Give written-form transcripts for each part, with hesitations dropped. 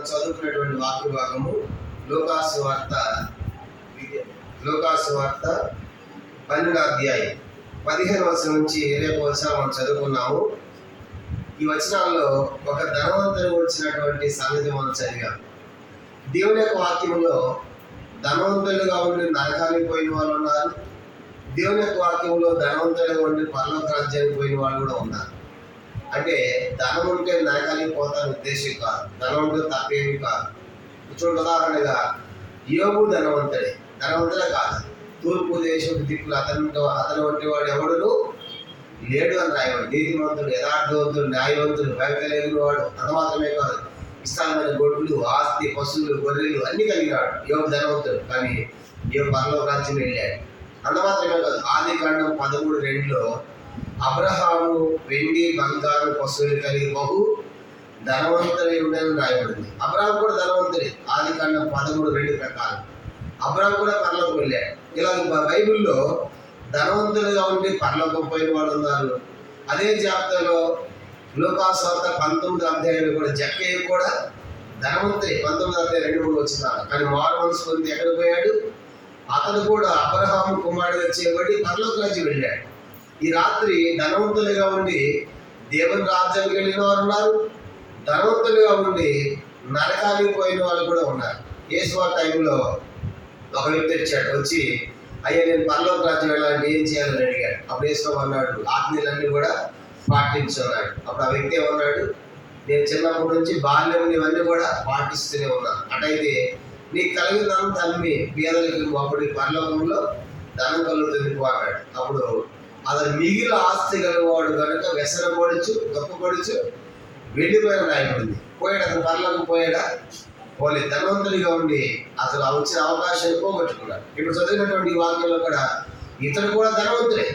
చదువుకున్నటువంటి వాక్య భాగము లూకాసు వార్త 12వ అధ్యాయం 15 వచనం నుంచి 21 వచనం మనం చదువుకున్నాము. ఈ వచనాల్లో ఒక ధనవంతుడు వచ్చినటువంటి సంగతి మనం చదివాం. దేవుని యొక్క వాక్యంలో ధనవంతులుగా ఉండి నరకానికి పోయిన వాళ్ళు ఉన్నారు. దేవుని యొక్క వాక్యంలో ధనవంతులుగా ఉండి పరలోక రాజ్యానికి పోయిన వాళ్ళు కూడా ఉన్నారు. అంటే ధనం ఉంటే నరకానికి పోతాను ఉద్దేశం కాదు, ధనం ఉంటే తప్పేమి కాదు. చూడండి, ఉదాహరణగా యోబు ధనవంతుడే కాదు, తూర్పు దేశం దిక్కులు అతను వంటి వాడు ఎవడును లేడు అని రాయవాడు. నీతిమంతుడు, యథార్థవంతుడు, న్యాయవంతుడు, భయం కలిగిన వాడు అంత మాత్రమే కాదు, విస్తారమైన గొడ్లు, ఆస్తి, పశువులు, గొర్రెలు అన్ని కలిగినాడు యోబు ధనవంతుడు. కానీ యోబు పరలోక రాజ్యం వెళ్ళాడు. అంత మాత్రమే కాదు, ఆదికాండం 13:2లో అబ్రహాము వెండి బంగారు పశువులు కలిగి బహు ధనవంతుడని రాయబడింది. అబ్రహాం కూడా ధనవంతుడే. ఆదికాండం 13:2 ప్రకారం అబ్రహాం కూడా పరలోకం వెళ్ళాడు. ఇలా బైబిల్లో ధనవంతులుగా ఉండి పరలోకం పోయిన వాళ్ళు ఉన్నారు. అదే జాబితాలో లూకాసు వార్త 19వ అధ్యాయంలో కూడా జక్కయ్య కూడా ధనవంతుడే. 19వ అధ్యాయం 2-3 వచ్చినారు. కానీ మారు మనసు పొంది ఎక్కడ పోయాడు? అతను కూడా అబ్రహాము కుమారుడిగా చేయబడి పరలోక రాజ్యం వెళ్ళాడు. ఈ రాత్రి ధనవంతులుగా ఉండి దేవుని రాజ్యానికి వెళ్ళిన వారు ఉన్నారు, ధనవంతులుగా ఉండి నరకానికి పోయిన వాళ్ళు కూడా ఉన్నారు. యేసు టైంలో ఒక వ్యక్తి వచ్చి అయ్యా నేను పరలోక రాజ్యం వెళ్ళాలంటే ఏం చేయాలని అడిగాడు. అప్పుడు యేసు అన్నాడు, ఆజ్ఞలన్నీ కూడా పాటించున్నాడు. అప్పుడు ఆ వ్యక్తి ఏమన్నాడు, నేను చిన్నప్పటి నుంచి బాల్యం ఇవన్నీ కూడా పాటిస్తూనే ఉన్నాను. అటైతే నీకు కలిగినంత అమ్మి పేదలకు అప్పుడు పరలోకంలో ధనం కలుగుతుంది అన్నాడు. అప్పుడు అతను మిగిలిన ఆస్తి కలిగినవాడు కనుక వ్యసనపడుచు గొప్పపడుచు వెళ్ళిపోయిన రాయబడింది. పోయాడు, అతను పరలోకం పోయాడా? పోలే. ధనవంతుడిగా ఉండి అసలు వచ్చిన అవకాశాన్ని పోగొట్టుకున్నాడు. ఇప్పుడు చదివినటువంటి వాక్యంలో కూడా ఇతడు కూడా ధనవంతుడే,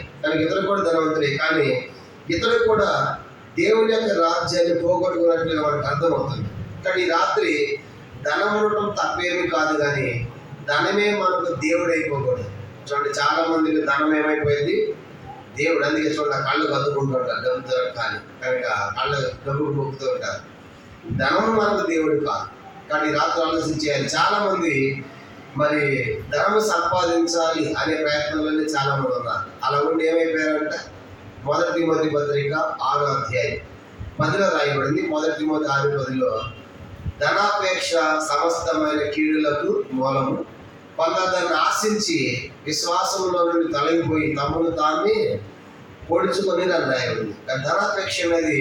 కానీ ఇతడు కూడా దేవుని యొక్క రాజ్యాన్ని పోగొట్టుకున్నట్లుగా మనకు అర్థమవుతుంది. కానీ ఈ రాత్రి ధనం ఉండటం తప్పేమీ కాదు, కానీ ధనమే మనకు దేవుడు అయిపోకూడదు. చూడండి, చాలా మందికి ధనం ఏమైపోయింది? దేవుడు. అందుకే చూడండి, కళ్ళు కద్దుకుంటూ ఉంటారు డబ్బు దొరకాలి కనుక కళ్ళు డబ్బులు మొక్కుతూ ఉంటారు. ధనం మనకు దేవుడు కాదు. కానీ రాత్రి ఆలోచించేయాలి. చాలా మంది మరి ధనం సంపాదించాలి అనే ప్రయత్నంలోనే చాలా మంది ఉన్నారు. అలా ఉండి ఏమైపోయారంట? 1 తిమోతి పత్రిక 6వ అధ్యాయం 10లో రాయబడింది. 1 తిమోతి 6:10లో ధనాపేక్ష సమస్తమైన కీడులకు మూలము, కొందరిని ఆశించి విశ్వాసంలో నుండి తొలగిపోయి తమ్మును తాన్ని పొడుచుకొని రాయబడింది. ధనాపేక్ష అనేది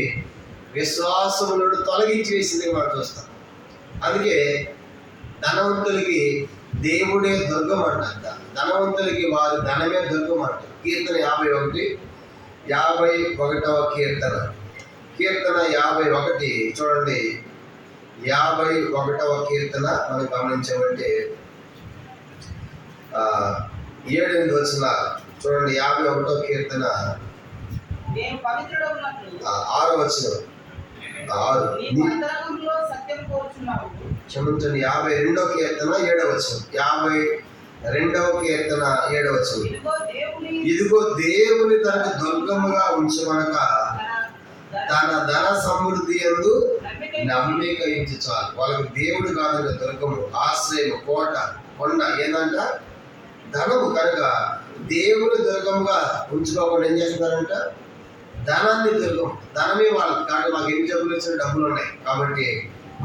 విశ్వాసము నుండి తొలగించి వేసింది మనం చూస్తాం. అందుకే ధనవంతులకి దేవుడే దుర్గం అంటారు. ధనవంతులకి వారి ధనమే దుర్గం అంటారు. కీర్తన 51వ కీర్తన 51 చూడండి. 51వ కీర్తన మనం గమనించమంటే 7-8 వచనాలు చూడండి. 51వ కీర్తన 6వ వచనం 6. క్షమించండి, 52వ కీర్తన 7వ వచనం. 52వ కీర్తన 7వ వచనం. ఇదిగో దేవుని తనకు దుర్గముగా ఉంచుకొనక తన ధన సమృద్ధి యందు నమ్మిక ఇచ్చి చాలు. వాళ్ళకి దేవుడు కాదు దుర్గము, ఆశ్రయం, కోట, కొండ ఏందంట? ధనము. కనుక దేవుని దుర్గముగా ఉంచుకోకుండా ఏం చేస్తున్నారంట? ధనాన్ని దుర్గం. ధనమే వాళ్ళకి. కాబట్టి మాకు ఎన్ని జబ్బులు ఇచ్చిన డబ్బులు ఉన్నాయి కాబట్టి,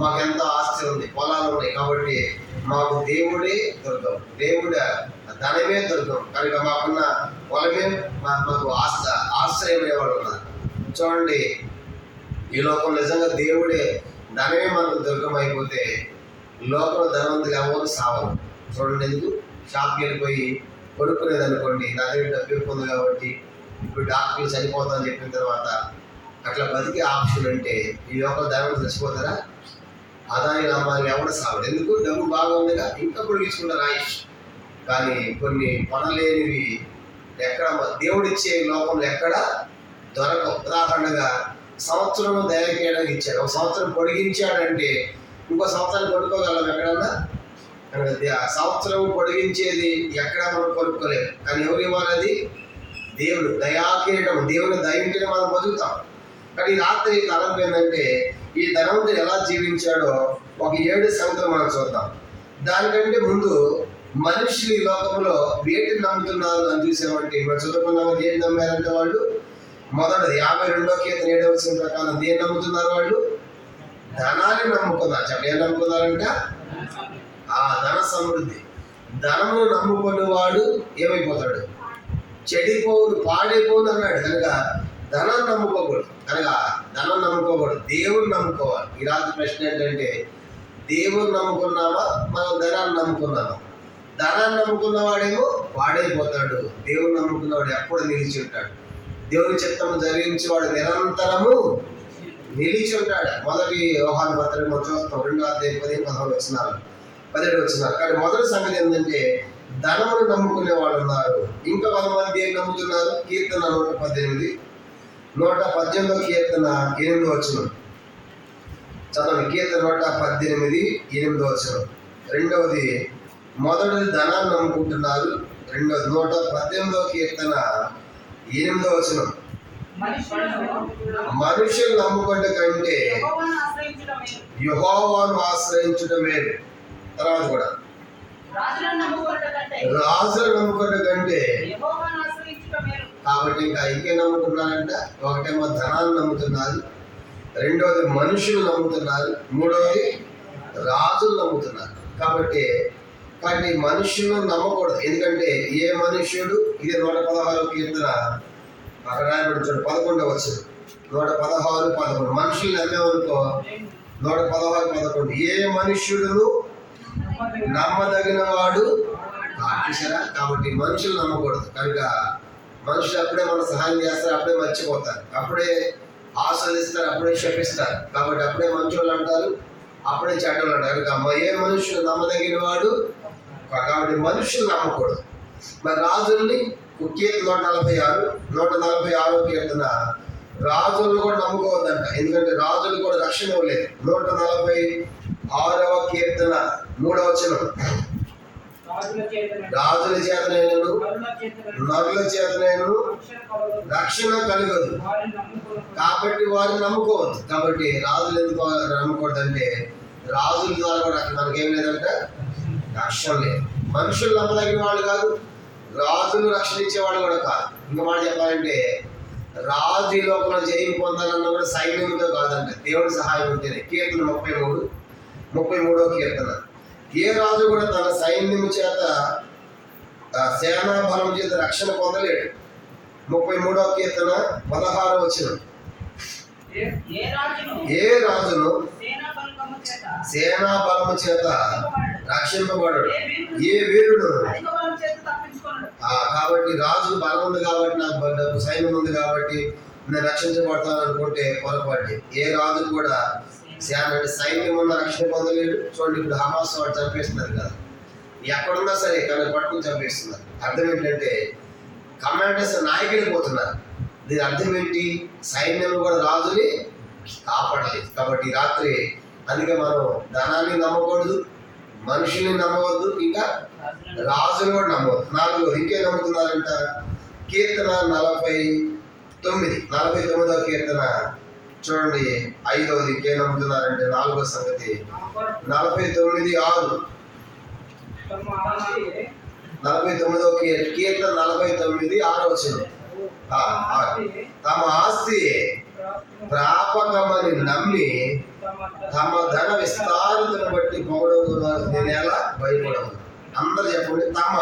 మాకు ఎంతో ఆస్తి ఉంది, పొలాలు ఉన్నాయి కాబట్టి మాకు దేవుడే దుర్గం, ధనమే దుర్గం. కనుక మాకున్న పొలమే మాకు ఆశ్రయమే వాళ్ళు ఉన్నారు. చూడండి, ఈ లోకం నిజంగా దేవుడే ధనమే మనకు దుర్గం అయిపోతే లోకంలో ధనవంతులు ఎవరు సావరు. చూడండి, ఎందుకు? షాప్కి వెళ్ళిపోయి కొనుక్కునేది అనుకోండి, నా దగ్గర డబ్బు ఎక్కువ ఉంది కాబట్టి ఇప్పుడు డాక్టర్లు చనిపోతామని చెప్పిన తర్వాత అట్లా బతికే ఆప్షన్ అంటే ఈ లోకల్ ధనవంతులు చచ్చిపోతారా? ఆదాయ లాభాలు ఎవరు సావరు. ఎందుకు? డబ్బు బాగా ఉందిగా, ఇంకా పొడిగించుకుంటారు ఆయుష్. కానీ కొన్ని పనలేనివి ఎక్కడ దేవుడిచ్చే లోకంలో ఎక్కడ దొరకవు. ఉదాహరణగా సంవత్సరం దయచేయడానికి ఇచ్చాడు, ఒక సంవత్సరం పొడిగించాడంటే ఇంకో సంవత్సరాన్ని కొనుక్కోగలం ఎక్కడన్నా? సంవత్సరం పొడిగించేది ఎక్కడ మనం కొనుక్కోలేము. కానీ ఎవరు ఇవ్వాలి? అది దేవుడు. దయాకీయడం, దేవుని దయ ఉంటేనే మనం బతుకుతాం. కానీ రాత్రి తలంపు ఏంటంటే, ఈ ధనవంతుడు ఎలా జీవించాడో ఒక 7 సంగతులు మనం చూద్దాం. దానికంటే ముందు మనుషులు ఈ లోకంలో వేటిని నమ్ముతున్నారు అని చూసామంటే, మనం చదువుకున్నాము దేని నమ్మారంటే వాళ్ళు మొదటిది 52వ కీర్తన 7వ వచనం ప్రకారం దేని నమ్ముతున్నారు వాళ్ళు? ధనాన్ని నమ్ముకున్నారు. చెప్పండి, ఏం నమ్ముకున్నారంట? ఆ ధన సమృద్ధి. ధనమును నమ్ముకుని వాడు ఏమైపోతాడు? చెడిపోవును, పాడైపోను అన్నాడు. కనుక ధనం నమ్ముకోకూడదు. దేవుని నమ్ముకోవాలి. ఈ రాత్రి ప్రశ్న ఏంటంటే, దేవుని నమ్ముకున్నావా మనం ధనాన్ని నమ్ముకున్నావా? ధనాన్ని నమ్ముకున్నవాడేమో పాడైపోతాడు. దేవుని నమ్ముకున్నవాడు ఎప్పుడు నిలిచి ఉంటాడు. దేవుని చిత్తము జరిగించేవాడు నిరంతరము నిలిచి ఉంటాడు. మొదటి యోహాను పత్రిక మనం చూస్తాం 2వ అధ్యాయం 17 వచనాలు. కానీ మొదటి సంగతి ఏంటంటే, ధనమును నమ్ముకునే వాళ్ళు ఉన్నారు. ఇంకా 10 మంది ఏం నమ్ముతున్నారు? కీర్తన 118వ కీర్తన 8వ వచనం చదవండి. కీర్తన 118 8వ వచనం. రెండవది, మొదటిది ధనాన్ని నమ్ముకుంటున్నారు. రెండవది 118వ కీర్తన 8వ వచనం. మనుషులు నమ్ముకుంటే కంటే యెహోవాను ఆశ్రయించడం మేలు. తర్వాత కూడా రాజులను నమ్ముకుంటే కంటే. కాబట్టి ఇంకే నమ్ముకున్నారంట? ఒకటేమో ధనాన్ని నమ్ముతున్నారు, రెండవది మనుషులు నమ్ముతున్నారు, మూడవది రాజులు నమ్ముతున్నారు. కాబట్టి మనుషులను నమ్మకూడదు. ఎందుకంటే ఏ మనుష్యుడు, ఇది 116వ కీర్తన అక్కడ రాయబడి చూడండి 11వ వచనం. 116 11. మనుషులు నమ్మేవనుకో 116 11. ఏ మనుష్యుడును నమ్మదగిన వాడు చూసారా? కాబట్టి మనుషులు నమ్మకూడదు. కనుక మనుషులు అప్పుడే మన సహాయం చేస్తారు, అప్పుడే మర్చిపోతారు, అప్పుడే ఆస్వాదిస్తారు, అప్పుడే శపిస్తారు. కాబట్టి అప్పుడే మంచోళ్ళు అంటారు, అప్పుడే చెడ్డోళ్ళు అంటారు. కనుక ఏ మనుషులు నమ్మదగిన వాడు. కాబట్టి మనుషులు నమ్మకూడదు. మరి రాజుల్ని కీర్తన 146వ కీర్తన రాజులను కూడా నమ్ముకోవద్దంట. ఎందుకంటే రాజులు కూడా రక్షణ ఇవ్వలేదు. 146వ కీర్తన 3వ వచనం. రాజుల చేతనైనను నరుల చేతనైనను రక్షణ కలగదు, కాబట్టి వారిని నమ్ముకోవద్దు. కాబట్టి రాజులు ఎందుకు నమ్మకూడదు అంటే, రాజుల ద్వారా కూడా మనకేం లేదంటే రక్షణ లేదు. మనుషులు నమ్మదగిన వాళ్ళు కాదు, రాజులు రక్షణ ఇచ్చేవాళ్ళు కూడా కాదు. ఇంకో మాట చెప్పాలంటే, రాజు ఈ లోపల జయం పొందాలన్నా కూడా సైన్యంతో కాదంటే దేవుడి సహాయం ఉంటేనే. కీర్తన 33వ కీర్తన. ఏ రాజు కూడా తన సైన్యము చేత సేనా బలం చేత రక్షణ పొందలేడు. 33వ కీర్తన 16వ వచనం. ఏ రాజును సేనా బలము చేత రక్షింపబడడు, ఏ వీరుడు. కాబట్టి రాజు బలం ఉంది కాబట్టి, నాకు డబ్బు సైన్యం ఉంది కాబట్టి నేను రక్షించబడతాను అనుకుంటే పొరపాటు. ఏ రాజు కూడా సైన్యం ఉన్న రక్షణ పొందలేడు. చూడండి, ఇప్పుడు హమాస్ వాడు చంపేస్తున్నారు కదా, ఎక్కడున్నా సరే కానీ పట్టుకుని చంపేస్తున్నారు. అర్థం ఏంటంటే, కమాండర్స్ నాయకుడికి పోతున్నారు. దీని అర్థం ఏంటి? సైన్యం కూడా రాజుని కాపాడలేదు. కాబట్టి రాత్రి అందుకే మనం ధనాన్ని నమ్మకూడదు, మనుషుల్ని నమ్మవద్దు, ఇంకా రాజుని కూడా నమ్మవద్దు. 4 ఇంకేం నమ్ముతున్నారంట? కీర్తన 49వ కీర్తన చూడండి 5వది. ఇంకేం నమ్ముతున్నారంటే 4వ సంగతి 49:6. 49వ కీర్తన 49:6 వచనం. తమ ఆస్తి ప్రాపకమని నమ్మి తమ ధన విస్తారతను బట్టి పొగడవు నేను ఎలా భయపడవు. అందరు చెప్పండి, తమ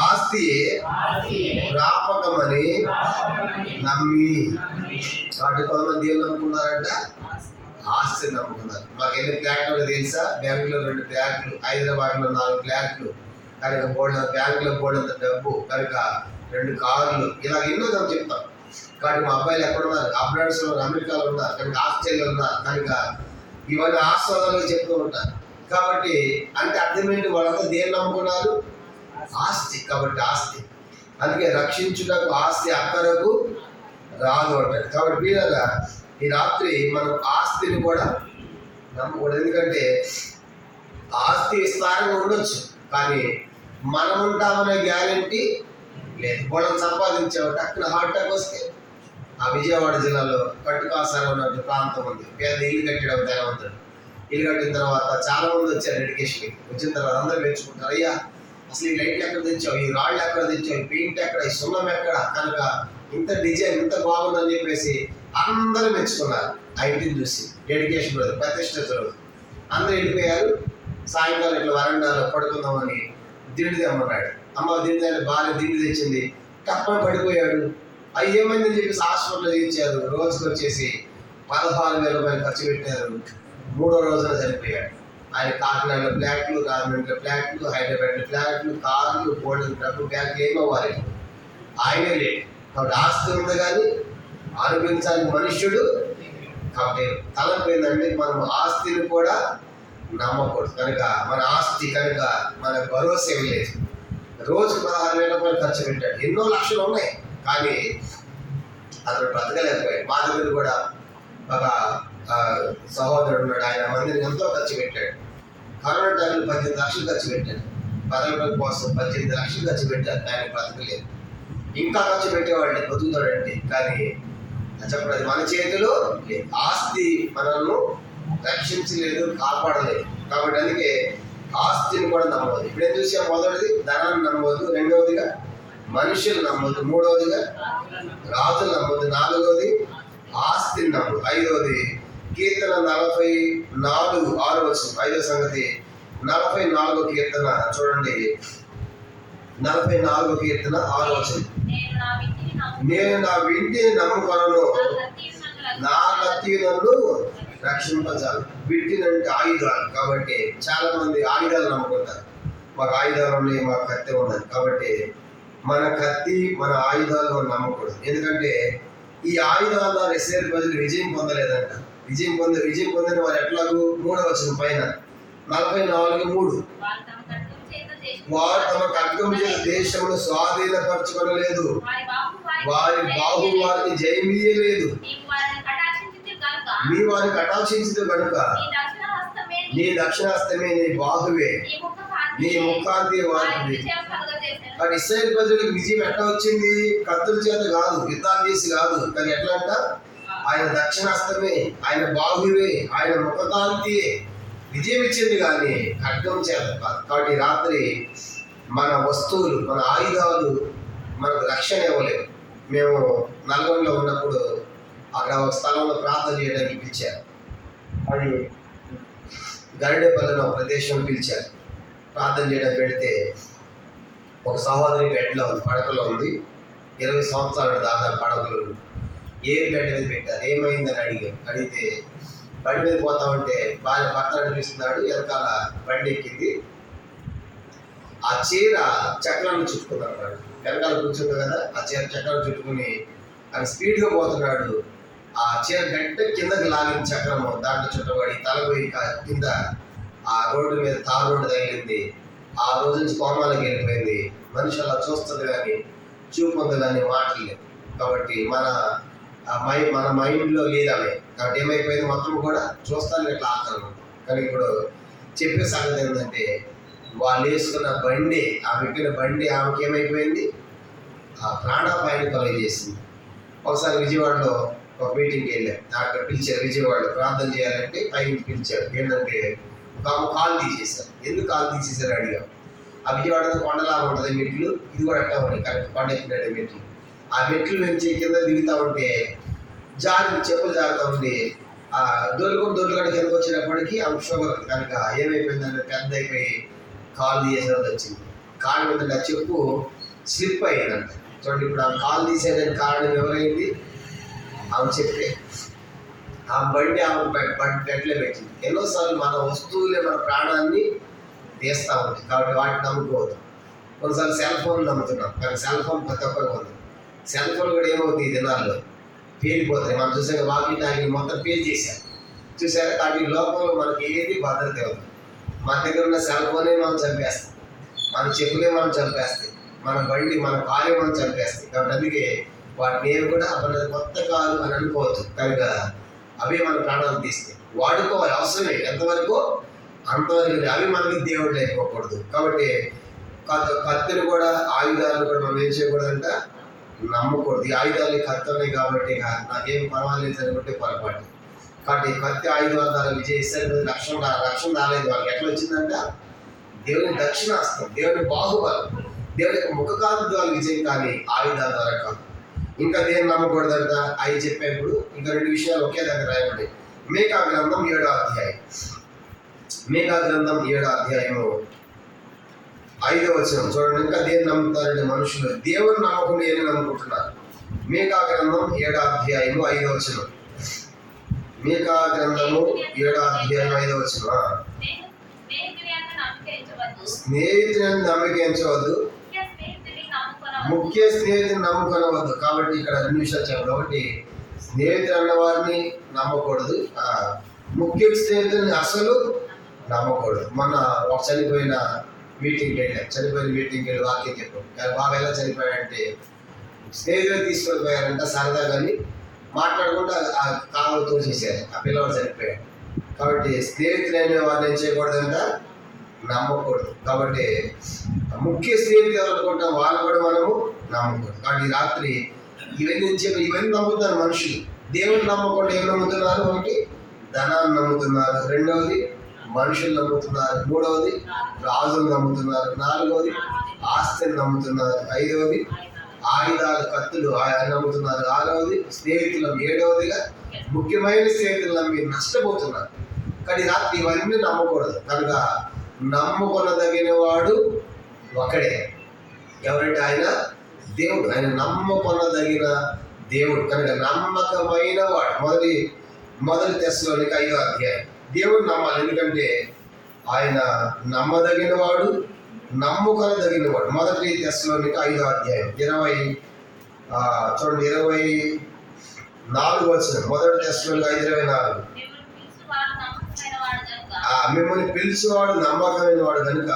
ఆస్తి ప్రాపకమని నమ్మి. కాబట్టి కొంతమంది ఏం నమ్ముకున్నారంట? ఆస్తి నమ్ముకున్నారు. మాకు ఎన్ని ఫ్లాట్లు తెలుసా? బ్యాంకులో 2 ఫ్లాట్లు, హైదరాబాద్లో 4 ఫ్లాట్లు, కనుక బ్యాంకులో బోర్డంత డబ్బు, కనుక 2 కార్లు, ఇలా ఎన్నో చెప్తాం. కాబట్టి మా అబ్బాయిలు ఎక్కడున్నారు? అబ్రాడ్స్ లో, అమెరికాలో ఉన్నారు, కనుక ఆస్ట్రేలియాలో ఉన్నారు, కనుక ఇవన్నీ ఆస్వాదాలు చెప్తూ ఉంటారు. కాబట్టి అంటే అర్థం ఏంటి? వాళ్ళంతా దేన్ని నమ్ముకున్నారు? ఆస్తి. కాబట్టి ఆస్తి, అందుకే రక్షించుటకు ఆస్తి అక్కరకు రాదు అంటారు. కాబట్టి వీళ్ళగా ఈ రాత్రి మనం ఆస్తిని కూడా నమ్మకూడదు. ఎందుకంటే ఆస్తి విస్తారంగా ఉండొచ్చు, కానీ మనం ఉంటామనే గ్యారెంటీ లేదు. వాళ్ళని సంపాదించావు, టక్కున హార్ట్ అటాక్ వస్తే ఆ విజయవాడ జిల్లాలో కట్టుకాసారం ఉన్నట్టు ప్రాంతం ఉంది, పెద్ద ఇల్లు కట్టడం ధనవంతుడు. ఇల్లు కట్టిన తర్వాత చాలా మంది వచ్చారు ఎడ్యుకేషన్. వచ్చిన తర్వాత అందరూ మెచ్చుకుంటారు, అయ్యా అసలు ఈ లైట్లు ఎక్కడ తెచ్చావు, ఈ రాళ్ళు ఎక్కడ తెచ్చావు, ఈ పెయింట్ ఎక్కడ, ఈ సున్నం ఎక్కడ, కనుక ఇంత డిజైన్ ఇంత బాగుందని చెప్పేసి అందరూ మెచ్చుకున్నారు ఆ ఇంటిని చూసి. డెడికేషన్ రోజు, ప్రతిష్ఠిత రోజు అందరూ వెళ్ళిపోయారు. సాయంకాలం ఇట్లా వరండాలో పడుకుందామని దిండు తెమ్మన్నాడు. అమ్మ దిండు అంటే భార్య దిండు తెచ్చింది, తప్పని పడిపోయాడు. అవి ఏమైందని చెప్పేసి హాస్పిటల్లో ఇచ్చారు. రోజుకి వచ్చేసి 16,000 రూపాయలు ఖర్చు పెట్టారు. 3వ రోజున చనిపోయాడు. ఆయన కాకినాడలో ఫ్లాట్లు, రాజమండ్రిలో ఫ్లాట్లు, హైదరాబాద్లో ఫ్లాట్లు, కార్లు, బోర్డు డబ్బు బ్యాంకులు ఏమో వారి ఆయనే లేడు. కాబట్టి ఆస్తి ఉంది కానీ అనుభవించాలని మనుష్యుడు. కాబట్టి తలపు ఏంటంటే మనం ఆస్తిని కూడా నమ్మకూడదు. కనుక మన ఆస్తి కనుక మన భరోసా ఏం లేదు. రోజు 16,000 రూపాయలు ఖర్చు పెట్టాడు. ఎన్నో లక్షలు ఉన్నాయి కానీ అతను బ్రతకలేకపోయాడు. మా దగ్గర కూడా ఒక సహోదరుడు ఉన్నాడు. ఆయన మందిని ఎంతో ఖర్చు పెట్టాడు. కరోనా టైంలో 18 లక్షలు ఖర్చు పెట్టాడు. పదవి కోసం 18 లక్షలు ఖర్చు పెట్టారు. ఆయన బ్రతకలేదు. ఇంకా ఖర్చు పెట్టేవాడిని బతుకుతాడండి, కానీ చెప్పడం అది మన చేతిలో లేదు. ఆస్తి మనల్ని రక్షించలేదు, కాపాడలేదు. కాబట్టి అందుకే ఆస్తిని కూడా నమ్మవద్దు. ఇప్పుడేం చూసాం? మొదటిది ధనాన్ని నమ్మవద్దు, రెండవదిగా మనుషులు నమ్మవద్దు, మూడవదిగా రాజులు నమ్మవద్దు, నాలుగవది ఆస్తిని నమ్మదు, ఐదవది కీర్తన 44:6 ఐదో సంగతి 44 కీర్తన చూడండి. 44 కీర్తన 6 నేను నా వింటిని నమ్ముకొనను, నా కత్తి నన్ను రక్షింపజాలి. వింటినంటే ఆయుధాలు. కాబట్టి చాలా మంది ఆయుధాలు నమ్ముకుంటారు. మాకు ఆయుధాలు ఉన్నాయి, మాకు కత్తి ఉన్నది. కాబట్టి మన కత్తి మన ఆయుధాలు మనం నమ్మకూడదు. ఎందుకంటే ఈ ఆయుధాల ద్వారా ఇశ్రాయేలు ప్రజలు విజయం పొందలేదంట. విజయం పొందిన వారు ఎట్లాగూ 3వ వచనం పైన 44:3 వారు తమ ఖడ్గం చేత దేశంలో స్వాధీనపరచుకోలేదు, వారి బాహు వారికి జయమీయలేదు. నీ వారికి కటాక్షించదు కనుక నీ దక్షిణాస్తమే నీ బాహువే, నీ ముఖాంతి వారికి. కానీ ఇశ్రాయేలు ప్రజలకు విజయం ఎట్లా వచ్చింది? కత్తుల చేత కాదు, యుద్ధాలు చేసి కాదు, కానీ ఎట్లా అంట? ఆయన దక్షిణాస్తమే, ఆయన బాహువే, ఆయన ముఖకాంతియే విజయం ఇచ్చింది, కానీ ఖడ్గం చేత కాదు. కాబట్టి రాత్రి మన వస్తువులు, మన ఆయుధాలు మనకు రక్షణ ఇవ్వలేవు. మేము నల్గొండలో ఉన్నప్పుడు అక్కడ ఒక స్థలంలో ప్రార్థన చేయడానికి పిలిచారు. అది గరిడేపల్లిలో ఒక ప్రదేశం పిలిచారు. ప్రార్థన చేయడానికి పెడితే ఒక సహోదరి బెడ్లో ఉంది, పడకలో ఉంది. 20 సంవత్సరాలు దాదాపు పడకలు. ఏం బెడ్ మీద పెట్టారు, ఏమైందని అడిగితే బండి మీద పోతా ఉంటే భర్త నడిపిస్తున్నాడు, వెనకాల బండి ఎక్కింది. ఆ చీర చక్రాన్ని చుట్టుకున్నాడు. వెనకాల కూర్చుంది కదా, ఆ చీర చక్రాన్ని చుట్టుకుని ఆయన స్పీడ్గా పోతున్నాడు. ఆ చీర గట్టి కిందకి లాగిన చక్రము దాంట్లో చుట్టబడి తలపోయి కింద ఆ రోడ్డు మీద తారు రోడ్డు తగిలింది. ఆ రోజు నుంచి కోమాలకి వెళ్ళిపోయింది. మనిషి అలా చూస్తుంది కానీ చూపు ఉంది కానీ మాటలు లేదు. కాబట్టి మన మైండ్లో లేదామే. కాబట్టి ఏమైపోయింది? మొత్తం కూడా చూస్తాను ఇట్లా ఆకలి. కానీ ఇప్పుడు చెప్పే సంగతి ఏంటంటే వాళ్ళు వేసుకున్న బండి, ఆమె ఎక్కిన బండి ఆమెకి ఏమైపోయింది? ఆ ప్రాణాపాయాన్ని కలుగజేసింది. ఒకసారి విజయవాడలో ఒక మీటింగ్కి వెళ్ళారు. అక్కడ పిలిచారు, విజయవాడలో ప్రార్థన చేయాలంటే పైకి పిలిచారు. ఏంటంటే ఒక కాలు తీసేశారు. ఎందుకు కాలు తీసేశారు అడిగాం. ఆ విజయవాడలో కొండలాగా ఉంటుంది మెట్లు, ఇది కూడా అట్టా ఉన్నాయి, కరెక్ట్ కొండ ఎక్కినట్టు మెట్లు. ఆ మెట్లు నుంచి కింద దిగుతూ ఉంటే చెప్పులు జారుతూ ఉండి ఆ దొరకడం కిందకు వచ్చినప్పటికీ ఆమె షుగర్ కనుక ఏమైపోయిందంటే పెద్ద అయిపోయి కాలు తీసేది వచ్చింది. కాలు మీద చెప్పు స్లిప్ అయ్యిందంట. చూడండి, ఇప్పుడు ఆమె కాలు తీసేయడానికి కారణం ఎవరైంది? ఆమె చెప్పే ఆ బండి ఆమె బెడ్లో పెట్టింది. ఎన్నోసార్లు మన వస్తువులే మన ప్రాణాన్ని తీస్తూ ఉంది. కాబట్టి వాటిని నమ్ముకోవద్దు. కొన్నిసార్లు సెల్ ఫోన్ నమ్ముతున్నాం, కానీ సెల్ ఫోన్ ప్రతి ఒక్కరికి ఉంది. సెల్ ఫోన్ కూడా ఏమవుతుంది? ఈ దినాల్లో పేలిపోతాయి. మనం చూసాక వాకి టాకి మొత్తం పేల్ చేశారు. చూసాక వాటి లోపల మనకి ఏది భద్రత ఇవ్వదు. మన దగ్గర ఉన్న సెల్ ఫోనే మనం చంపేస్తాం, మన చెప్పులే మనం చంపేస్తాయి, మన బండి మన కాలే మనం చంపేస్తాయి. కాబట్టి అందుకే వాటిని ఏమి కూడా మన కొత్త కాదు అని అనుకోవద్దు. కనుక అవి మన ప్రాణాలు తీస్తాయి. వాడుకోవాలి, అవసరమే, ఎంతవరకు అంతవరకు. అవి మనకి దేవుడు లేకపోకూడదు. కాబట్టి కత్తిని కూడా ఆయుధాలను కూడా మనం ఏం చేయకూడదంట? నమ్మకూడదు. ఈ ఆయుధాలు కత్తి ఉన్నాయి కాబట్టి నాకేం పర్వాలేదు అనుకుంటే పొరపాటు. కాబట్టి కత్తి ఆయుధాలు విజయిస్తారు. రక్షణ రాలేదు వాళ్ళకి. ఎట్లా వచ్చిందంట? దేవుని దక్షిణాస్తం, దేవుని బాహుబలం, దేవుని యొక్క ముఖకాంతి ద్వారా విజయం, కానీ ఆయుధాల ద్వారా కాదు. ఇంకా దేన్ని నమ్మకూడదంట అవి చెప్పేప్పుడు ఇంకా 2 విషయాలు ఒకే దగ్గర రాయబడి. మీకా గ్రంథం 7వ అధ్యాయం, మీకా గ్రంథం 7వ అధ్యాయము 5వ వచనం చూడండి. ఇంకా దేన్ని నమ్ముతారంటే మనుషులు దేవుని నమ్మకుండా ఏమి నమ్ముకుంటున్నారు. మీకా గ్రంథం 7వ అధ్యాయము 5వ వచనం. మీకా గ్రంథము 7వ అధ్యాయం 5వ వచనం. స్నేహితులను నమ్మకించవద్దు, ముఖ్య స్నేహితుని నమ్ముకొనవద్దు. కాబట్టి ఇక్కడ 2 విషయాలు చెప్పాలి. ఒకటి, స్నేహితులు అన్న వారిని నమ్మకూడదు, ముఖ్య స్నేహితుల్ని అసలు నమ్మకూడదు. మొన్న ఒక చనిపోయిన మీటింగ్కి వెళ్ళి వాక్యం చెప్పాం. బాగా ఎలా చనిపోయాడంటే స్నేహితులు తీసుకొని పోయారంట, సరదా కానీ మాట్లాడకుండా ఆ కాలువ తోసేసారు, ఆ పిల్లవాడు చనిపోయాడు. కాబట్టి స్నేహితులైన వారిని ఏం చేయకూడదంట, నమ్మకూడదు. కాబట్టి ముఖ్య స్నేహితులు ఎవరనుకుంటాం వాళ్ళు కూడా మనము నమ్మకూడదు. కాబట్టి ఈ రాత్రి ఇవన్నీ నమ్ముతారు మనుషులు. దేవుని నమ్మకుండా ఏం నమ్ముతున్నారు? ఒకటి, ధనాన్ని నమ్ముతున్నారు. 2వది, మనుషులు నమ్ముతున్నారు. 3వది, రాజులు నమ్ముతున్నారు. 4వది, ఆస్తిని నమ్ముతున్నారు. 5వది, ఆయుధాలు, కత్తులు నమ్ముతున్నారు. 6వది, స్నేహితులు. 7వదిగా ముఖ్యమైన స్నేహితులు నమ్మి నష్టపోతున్నారు. కానీ రాత్రి ఇవన్నీ నమ్మకూడదు. కనుక నమ్ముకొనదగిన వాడు ఒకడే. ఎవరంటే ఆయన దేవుడు. ఆయన నమ్మకొనదగిన దేవుడు. కనుక నమ్మకమైన వాడు. మొదటి తెస్సలోనిక 5వ అధ్యాయం. దేవుడు నమ్మాలి, ఎందుకంటే ఆయన నమ్మదగిన వాడు, నమ్ముకొనదగిన వాడు. మొదటి తెస్సలోనిక 5వ అధ్యాయం 24వ వచనం. మొదటి తెస్సలోనిక 5:24. మిమ్మల్ని పిలిచేవాడు నమ్మకమైన వాడు కనుక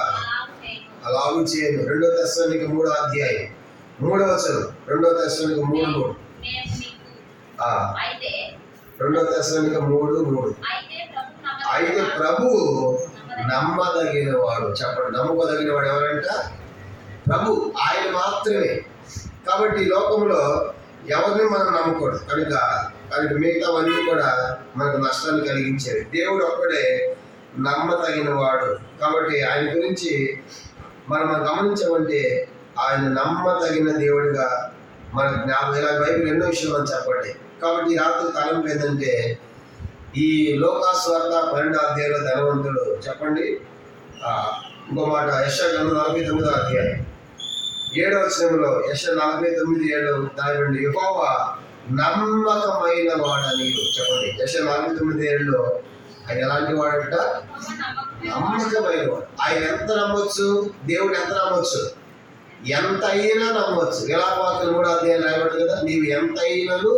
అలాగూ చేయను. 2వ తెస్సలోనిక 3వ అధ్యాయం 3వ వచనం. 2వ తెస్సలోనిక 3:3. 2వ తెస్సలోనిక 3:3. అయితే ప్రభు నమ్మదగిన వాడు. చెప్పండి, నమ్మకదగిన వాడు ఎవరంట? ప్రభు. ఆయన మాత్రమే. కాబట్టి ఈ లోకంలో ఎవరిని మనం నమ్మకూడదు. కనుక మిగతావన్నీ కూడా మనకు నష్టాన్ని కలిగించేవి. దేవుడు ఒక్కడే నమ్మదగిన వాడు. కాబట్టి ఆయన గురించి మనం గమనించమంటే ఆయన నమ్మదగిన దేవుడిగా మన ఇలా బైబిల్ ఎన్నో విషయాలు మనం చెప్పండి. కాబట్టి ఈ రాత్రి తలంపు ఏంటంటే ఈ లోకాస్వార్త 12వ అధ్యాయంలో ధనవంతుడు. చెప్పండి ఇంకో మాట, యెషయా గ్రంథం 49వ అధ్యాయం 7వ వచనంలో, యెషయా 49:7 దాని యెహోవా నమ్మకమైన వాడని. చెప్పండి, యెషయా 49:7లో ఆయన ఎలాంటి వాడంట? నమ్మకమైన వాడు. ఆయన ఎంత నమ్మొచ్చు? దేవుడు ఎంత నమ్మొచ్చు? ఎంత అయినా నమ్మవచ్చు. ఎలా వాక్యం 3వ అధ్యాయం రాయబడ్డది కదా, నీవు ఎంత అయినను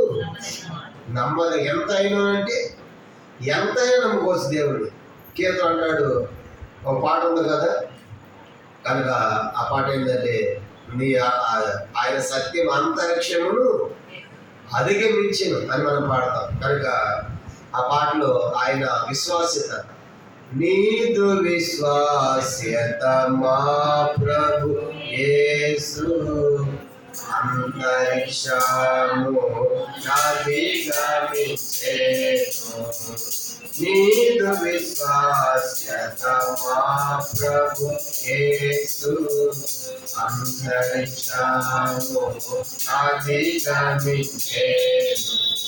నమ్మదు. ఎంత అయినా అంటే ఎంతైనా నమ్ముకోవచ్చు దేవుడిని. కీర్తన అంటాడు, ఒక పాట ఉంది కదా, కనుక ఆ పాట ఏంటంటే ఆయన సత్యం అంతరిక్షమును అధిగమించను అని మనం పాడతాం. కనుక ఆ పాటలో ఆయన విశ్వాస్యత, నీదు విశ్వాస్యత మా ప్రభు యేసు అంతరిక్షము అధిగమించెను. నీదు విశ్వాస్యత మా ప్రభు యేసు అంతరిక్షము అధిగమించెను.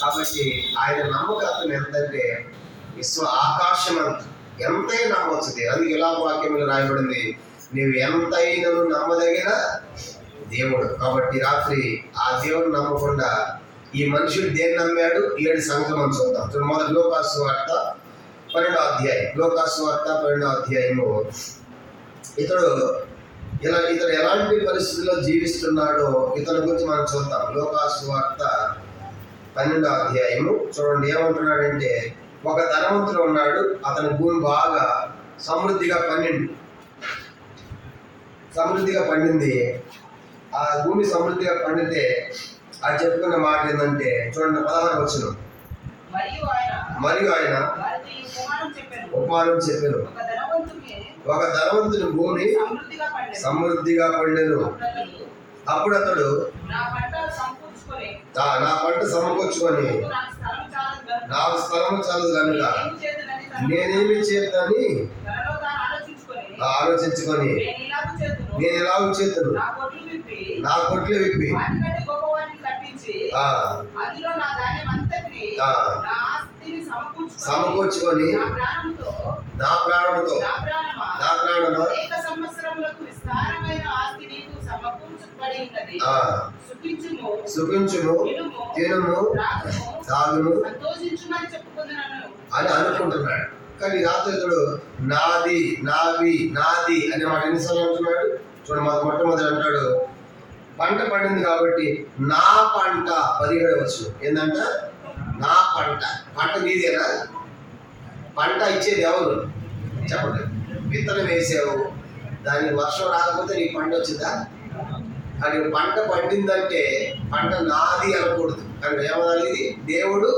కాబట్టి ఆయన నమ్మకత్వం ఎంతంటే ఆకాశమంత ఎంతైనా నమ్మవచ్చు. అందుకే ఇలా వాక్యంలో రాయబడింది, నీవు ఎంతైనా నమ్మదగిన దేవుడు. కాబట్టి రాత్రి ఆ దేవుడు నమ్మకుండా ఈ మనుషుడు దేన్ని నమ్మాడు? 7 సంగతులు మనం చూద్దాం. మొదటి లోకాసువార్త 12వ అధ్యాయం. లోకాసువార్త 12వ అధ్యాయము. ఇతడు ఎలాంటి పరిస్థితుల్లో జీవిస్తున్నాడో ఇతని గురించి మనం చూద్దాం. లోకాసువార్త 12వ అధ్యాయము చూడండి. ఏమంటున్నాడంటే, ఒక ధనవంతుడు ఉన్నాడు, అతని భూమి బాగా సమృద్ధిగా పండింది. ఆ భూమి సమృద్ధిగా పండితే అది చెప్పుకున్న మాట ఏంటంటే, చూడండి 16వ వచనం. మరియు ఆయన ఉపమానం చెప్పాను, ఒక ధనవంతుని భూమి సమృద్ధిగా పండెను. అప్పుడు అతడు, నా పంట సమకూర్చుకొని నాకు స్థలము చాలదు కనుక నేనేమి చేద్దని ఆలోచించుకొని నేను ఎలా చేతును నా కొట్లు విప్పి సమకూర్చుకొని నా ప్రాణముతో సుఖించుము తినుము తాగును అని అనుకుంటున్నాడు. కానీ రాత్రితుడు నాది నావి నాది అనే మాట ఎన్నిసార్లు అంటున్నాడు చూడ. మొట్టమొదటి అంటాడు పంట పండింది కాబట్టి నా పంట 17 వచ్చు ఏంటంట నా పంట. పంట నీదేనా? పంట ఇచ్చేది ఎవరు చెప్పండి. విత్తనం వేసావు, దానికి వర్షం రాకపోతే నీకు పంట వచ్చిందా? కానీ పంట పండిందంటే పంట నాది అనకూడదు. కానీ ఏమనాలి? ఇది దేవుడు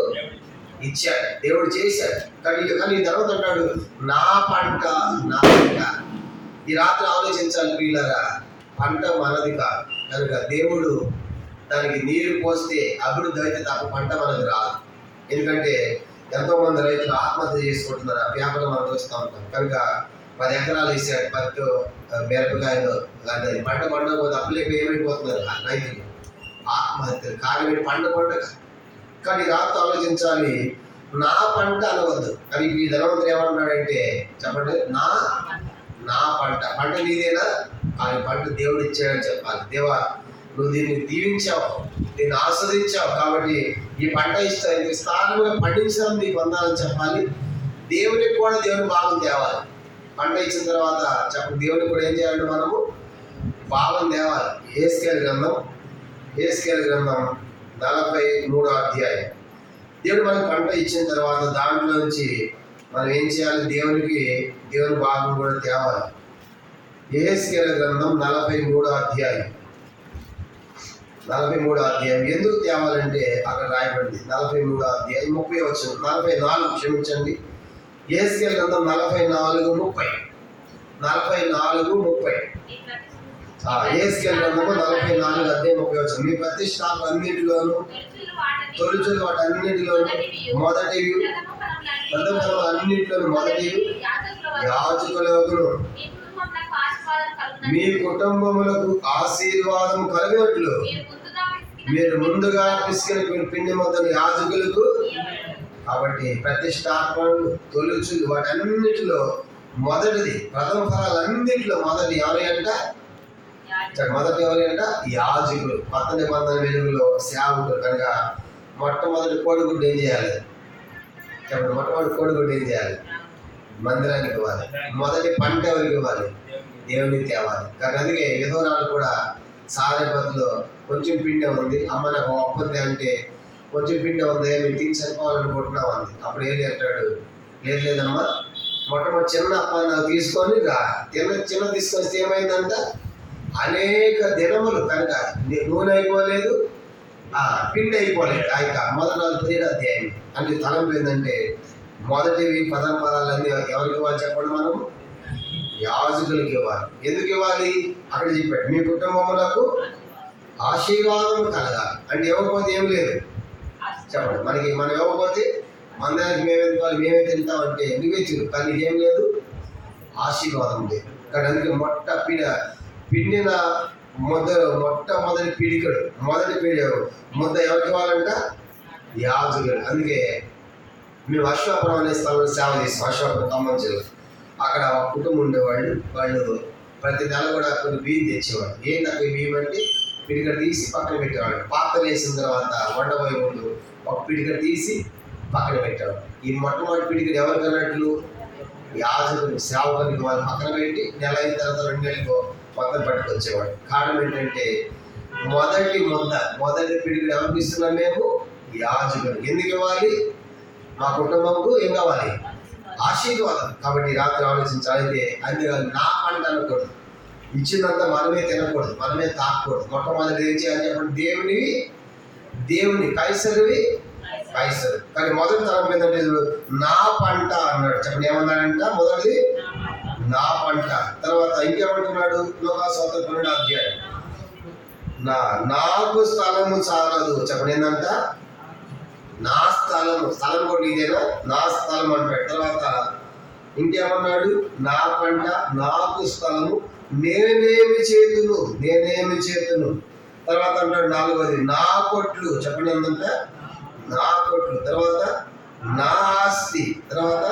ఇచ్చాడు, దేవుడు చేశాడు. కానీ తర్వాత అంటాడు నా పంట నా పంట. ఈ రాత్రి ఆలోచించాలి పిల్లరా, పంట మనది కాదు కనుక దేవుడు దానికి నీరు పోస్తే అభివృద్ధి అయితే తప్ప పంట మనది రాదు. ఎందుకంటే ఎంతో మంది రైతులు ఆత్మహత్య చేసుకుంటున్నారు. ఆ వ్యాపారం మనం చూస్తూ ఉంటాం. కనుక 10 ఎకరాలు వేసాడు, 10 మిరపకాయలు లాంటి పంట పండకపోతే అప్పులేక ఏమైపోతున్నారు రైతులు, ఆత్మహత్యలు. కారణం పంట పండగ. కానీ రాత్రి ఆలోచించాలి, నా పంట అనవద్దు. కానీ ఈ ధనవంతుడు ఏమంటున్నాడంటే చెప్పండి, నా పంట. పంట నీదేనా? కానీ పంట దేవుడు ఇచ్చాడని చెప్పాలి. దేవా నువ్వు దీన్ని దీవించావు, దీన్ని ఆస్వాదించావు కాబట్టి ఈ పంట ఇస్తాను, ఇంత స్థానంగా పండించడం నీకు వందాలని చెప్పాలి. దేవునికి కూడా దేవుని భాగం తేవాలి. పంట ఇచ్చిన తర్వాత చెప్పండి దేవునికి కూడా ఏం చేయాలంటే మనము భాగం తేవాలి. హెస్కేలు గ్రంథం 43వ అధ్యాయం. దేవుడు మనకు పంట ఇచ్చిన తర్వాత దాంట్లో నుంచి మనం ఏం చేయాలి? దేవుని భాగం కూడా తేవాలి. హెస్కేలు గ్రంథం 43వ అధ్యాయం. ఎందుకు తేవాలంటే అక్కడ రాయబడింది 43వ అధ్యాయం 30 వచనం, 44 క్షమించండి. హెస్కేలు గ్రంథం 44:30. హెస్కేలు గ్రంథము 44 అధ్యాయం 30 వచనం. మీ ప్రతిష్టాపన అన్నిటిలోను తొలుచులు వాటి అన్నిటిలోను మొదటివి ప్రథమఫలములు అన్నిటిలోను మొదటివి యాజకులకు మీ కుటుంబములకు ఆశీర్వాదం కలిగినట్లు మీరు ముందుగా పిసికిన పిండి మొదలు యాజకులకు. కాబట్టి ప్రతిష్టాపనలు తొలుచులు వాటన్నిటిలో మొదటిది ప్రథమ ఫలాలన్నింటిలో మొదటి ఎవరి అంట యాజకులు. కొత్త నిబంధన వెలుగులో సేవకులు. కనుక మొట్టమొదటి కోడిగుడ్డు ఏం చేయాలి చెప్పండి? మొట్టమొదటి కోడిగుడ్డు ఏం చేయాలి? మందిరానికి ఇవ్వాలి. మొదటి పంట ఎవరికి ఇవ్వాలి? దేవునికి తేవాలి. కానీ అందుకే విధవరాలు కూడా సారేపతిలో కొంచెం పిండి ఉంది, అమ్మ నాకు ఒప్పంది అంటే కొంచెం పిండి ఉంది, మేము తిని చనిపోవాలనుకుంటున్నాం అంది. అప్పుడు ఏం అంటాడు? లేదమ్మా, మొట్టమొదటి చిన్న అప్ప నాకు తీసుకొని రా. చిన్న తీసుకొస్తే ఏమైందంట? అనేక దినములు కనుక నూనె అయిపోలేదు, పిండి అయిపోలేదు. ఆయక మొదటి 3వ అధ్యాయం అంటే తలంపు ఏంటంటే మొదటివి పదాలన్నీ ఎవరికి ఇవ్వాలి చెప్పండి? మనం యాజకులకు ఇవ్వాలి. ఎందుకు ఇవ్వాలి? అక్కడ చెప్పాడు మీ కుటుంబములకు ఆశీర్వాదం కలగాలి. అంటే ఇవ్వకపోతే ఏం లేదు చెప్పండి. మనం ఇవ్వకపోతే మందిరానికి మేమే తింటామంటే నువ్వే తిను, కానీ ఇదేం లేదు, ఆశీర్వాదం లేదు. కానీ అందుకే పిండిన మొట్టమొదటి పిడికడు మొదటి ముద్ద ఎవరికి ఇవ్వాలంట? యాజకులు. అందుకే మేము అశ్వాపురం అనే స్థలంలో సేవ చేస్తాం. అశ్వాపురం ఖమ్మం జిల్లా. అక్కడ ఒక కుటుంబం ఉండేవాళ్ళు. వాళ్ళు ప్రతి నెల కూడా కొన్ని బియ్యం తెచ్చేవాళ్ళు. ఏంటి అక్కడ బియ్యం అంటే పిడికడ తీసి పక్కన పెట్టేవాళ్ళు. పాత్రలు వేసిన తర్వాత వండబోయే ముందు ఒక పిడికడ తీసి పక్కన పెట్టేవాళ్ళు. ఈ మొట్టమొదటి పిడికడు ఎవరికి అన్నట్లు? యాజకులు, సేవకునికి వాళ్ళు పక్కన పెట్టి నెల అయిన తర్వాత 2 నెలలకు మొత్తం పట్టుకొచ్చేవాడు. కారణం ఏంటంటే మొదటి పిడికడు ఎవరికి ఇస్తున్నాం? మేము యాజకులు. ఎందుకు ఇవ్వాలి? మా కుటుంబంకు ఏం కావాలి? ఆశీర్వాదం. కాబట్టి రాత్రి ఆలోచించాలి. అందుకని నా పంట అనకూడదు, ఇచ్చినంత మనమే తినకూడదు, మనమే తాకూడదు. మొట్టమొదటి ఏం చేయాలి చెప్పండి? దేవుని కైసరువి కైసరు. కానీ మొదటి తరం ఏంటంటే నా పంట అన్నాడు. చెప్పండి ఏమన్నాడంట? మొదటిది నా పంట. తర్వాత ఇంకేమంటున్నాడు? లోకాసువార్త 12వ అధ్యాయం నాకు స్థలము చాలదు. చెప్పండి ఏంటంట? నా స్థలము, స్థలం కూడా ఇదేనా, నా స్థలం అంటాడు. తర్వాత ఇంకేమన్నాడు, నా పంట, నాకు స్థలము, నేనేమి చేతును. తర్వాత అంటాడు నాలుగోది, నా కొట్లు. చెప్పండి ఏంటంటే నా కొట్లు. తర్వాత నా ఆస్తి. తర్వాత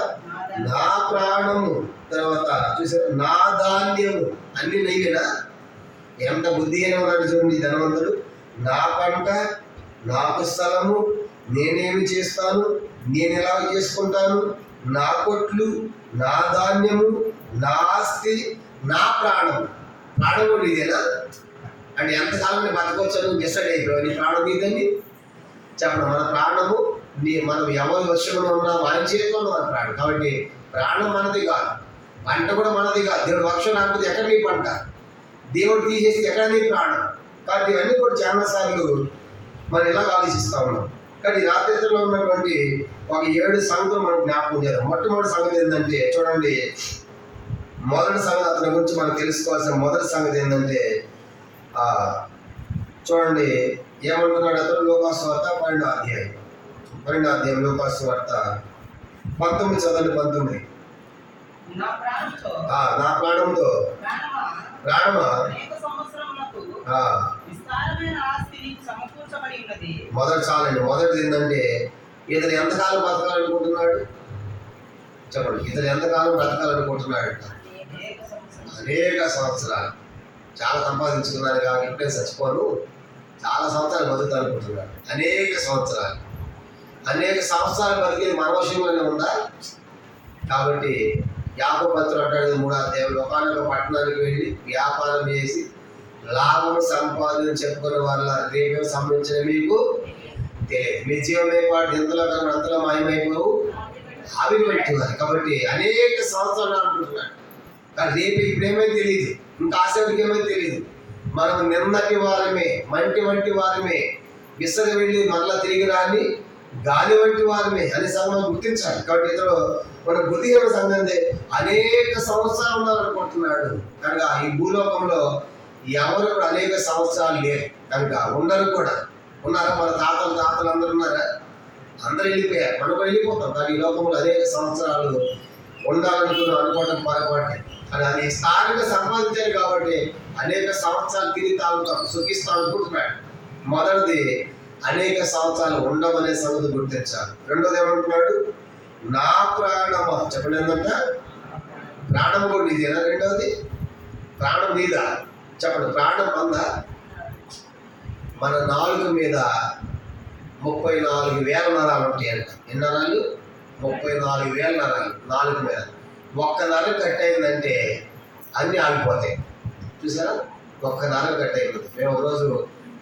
నా ప్రాణము. తర్వాత చూసారు నా ధాన్యము. అన్ని నెయ్యేనా? ఎంత బుద్ధి అయినా ఉన్నాడు చూడండి ధనవంతుడు. నా పంట, నాకు స్థలము, నేనేమి చేస్తాను, నేను ఎలా చేసుకుంటాను, నా కొట్లు, నా ధాన్యము, నా ఆస్తి, నా ప్రాణము. ప్రాణం కూడా ఇదేనా అంటే ఎంతకాలం నేను బతకొచ్చాను డిసైడ్ అయిపోయావు. నీ ప్రాణం ఇదని చెప్పండి. మన ప్రాణము మనం ఎవరి వర్షంలో ఉన్నా వారి చేతిలో మన ప్రాణం. కాబట్టి ప్రాణం మనది కాదు, పంట కూడా మనది కాదు. దేవుడు వర్షం రాకపోతే ఎక్కడ నీ పంట, దేవుడు తీసేసి ఎక్కడ నీ ప్రాణం. కాబట్టి ఇవన్నీ కూడా చాలాసార్లు మనం ఇలా ఆలోచిస్తూ ఉన్నాం. కానీ రాత్రిలో ఉన్నటువంటి ఒక 7 సంగతులు మనం జ్ఞాపకం చేద్దాం. మొట్టమొదటి సంగతి ఏంటంటే చూడండి, మొదటి సంగతి అతని గురించి మనం తెలుసుకోవాల్సిన మొదటి సంగతి ఏంటంటే చూడండి ఏమంటున్నాడు అతను. లోకాసువార్త 12వ అధ్యాయం లోకాసువార్త 19 చదవండి. 19 నా ప్రాణంతో ప్రాణమా మొదటి చాలండి. మొదటిది ఏంటంటే ఇతను ఎంతకాలం బతకాలనుకుంటున్నాడు చెప్పండి. ఇతను ఎంతకాలం బ్రతకాలనుకుంటున్నాడు? అనేక సంవత్సరాలు. చాలా సంపాదించుకున్నాను కాబట్టి ఇప్పుడే చచ్చిపోను, చాలా సంవత్సరాలు బతుకుతాను అనుకుంటున్నాడు. అనేక సంవత్సరాలు బతికేది మన వశంలోనే ఉందా? కాబట్టి యాకోబు పత్రుడు అంటాడు 3వ అధ్యాయంలో, ఒకనొక పట్టణానికి వెళ్ళి వ్యాపారం చేసి లాభం సంపాదన చెప్పుకునే వాళ్ళ రేపే సంబంధించిన మీకు తెలియదు. మీ జీవమే పాటు ఎంతలో కన్నా అంతలో మాయమైపోవు ఆవిరి పెట్టేవారు. కాబట్టి అనేక సంవత్సరాలు అనుకుంటున్నాడు. కానీ రేపు ఇప్పుడేమీ తెలియదు, ఇంకా ఆశకి ఏమీ తెలియదు. మనం నిన్నటి వారమే, మంటి వంటి వారమే, విసరి వెళ్ళి మరలా తిరిగి రాని గాలి వంటి వారమే అనే సంగతి గుర్తించాలి. కాబట్టి ఇతను మన బుద్ధిహీన సంగతి అనేక సంవత్సరాలు ఉన్నారనుకుంటున్నాడు. కనుక ఈ భూలోకంలో ఎవరు కూడా అనేక సంవత్సరాలు లేరు. కనుక ఉండరు కూడా. ఉన్నారా? మన తాతలు అందరూ ఉన్నారా? అందరూ వెళ్ళిపోయారు, మనం కూడా వెళ్ళిపోతాం. కానీ ఈ లోకంలో అనేక సంవత్సరాలు అనుకోవడం పొరపాటే. అని అది స్థానిక సంపాదించారు కాబట్టి అనేక సంవత్సరాలు తిరిగి తాగుతాం, సుఖిస్తాం అనుకుంటున్నాడు. మొదటిది అనేక సంవత్సరాలు ఉండమనే సంగతి గుర్తించాలి. రెండోది ఏమంటున్నాడు, నా ప్రాణమా. చెప్పండి ఏంటంటే ప్రాణం కూడా ఇదేనా? రెండవది ప్రాణం మీద చెప్పండి. ప్రాణం అందా? మన నాలుగు మీద 34,000 నరాలు ఉంటాయంట. ఎన్ని నరాలు? 34,000 నరాలు నాలుగు మీద. ఒక్క నరం కట్ అయిందంటే అన్నీ ఆగిపోతాయి. చూసారా? ఒక్క నరం కట్ అయిపోతుంది. మేము ఒకరోజు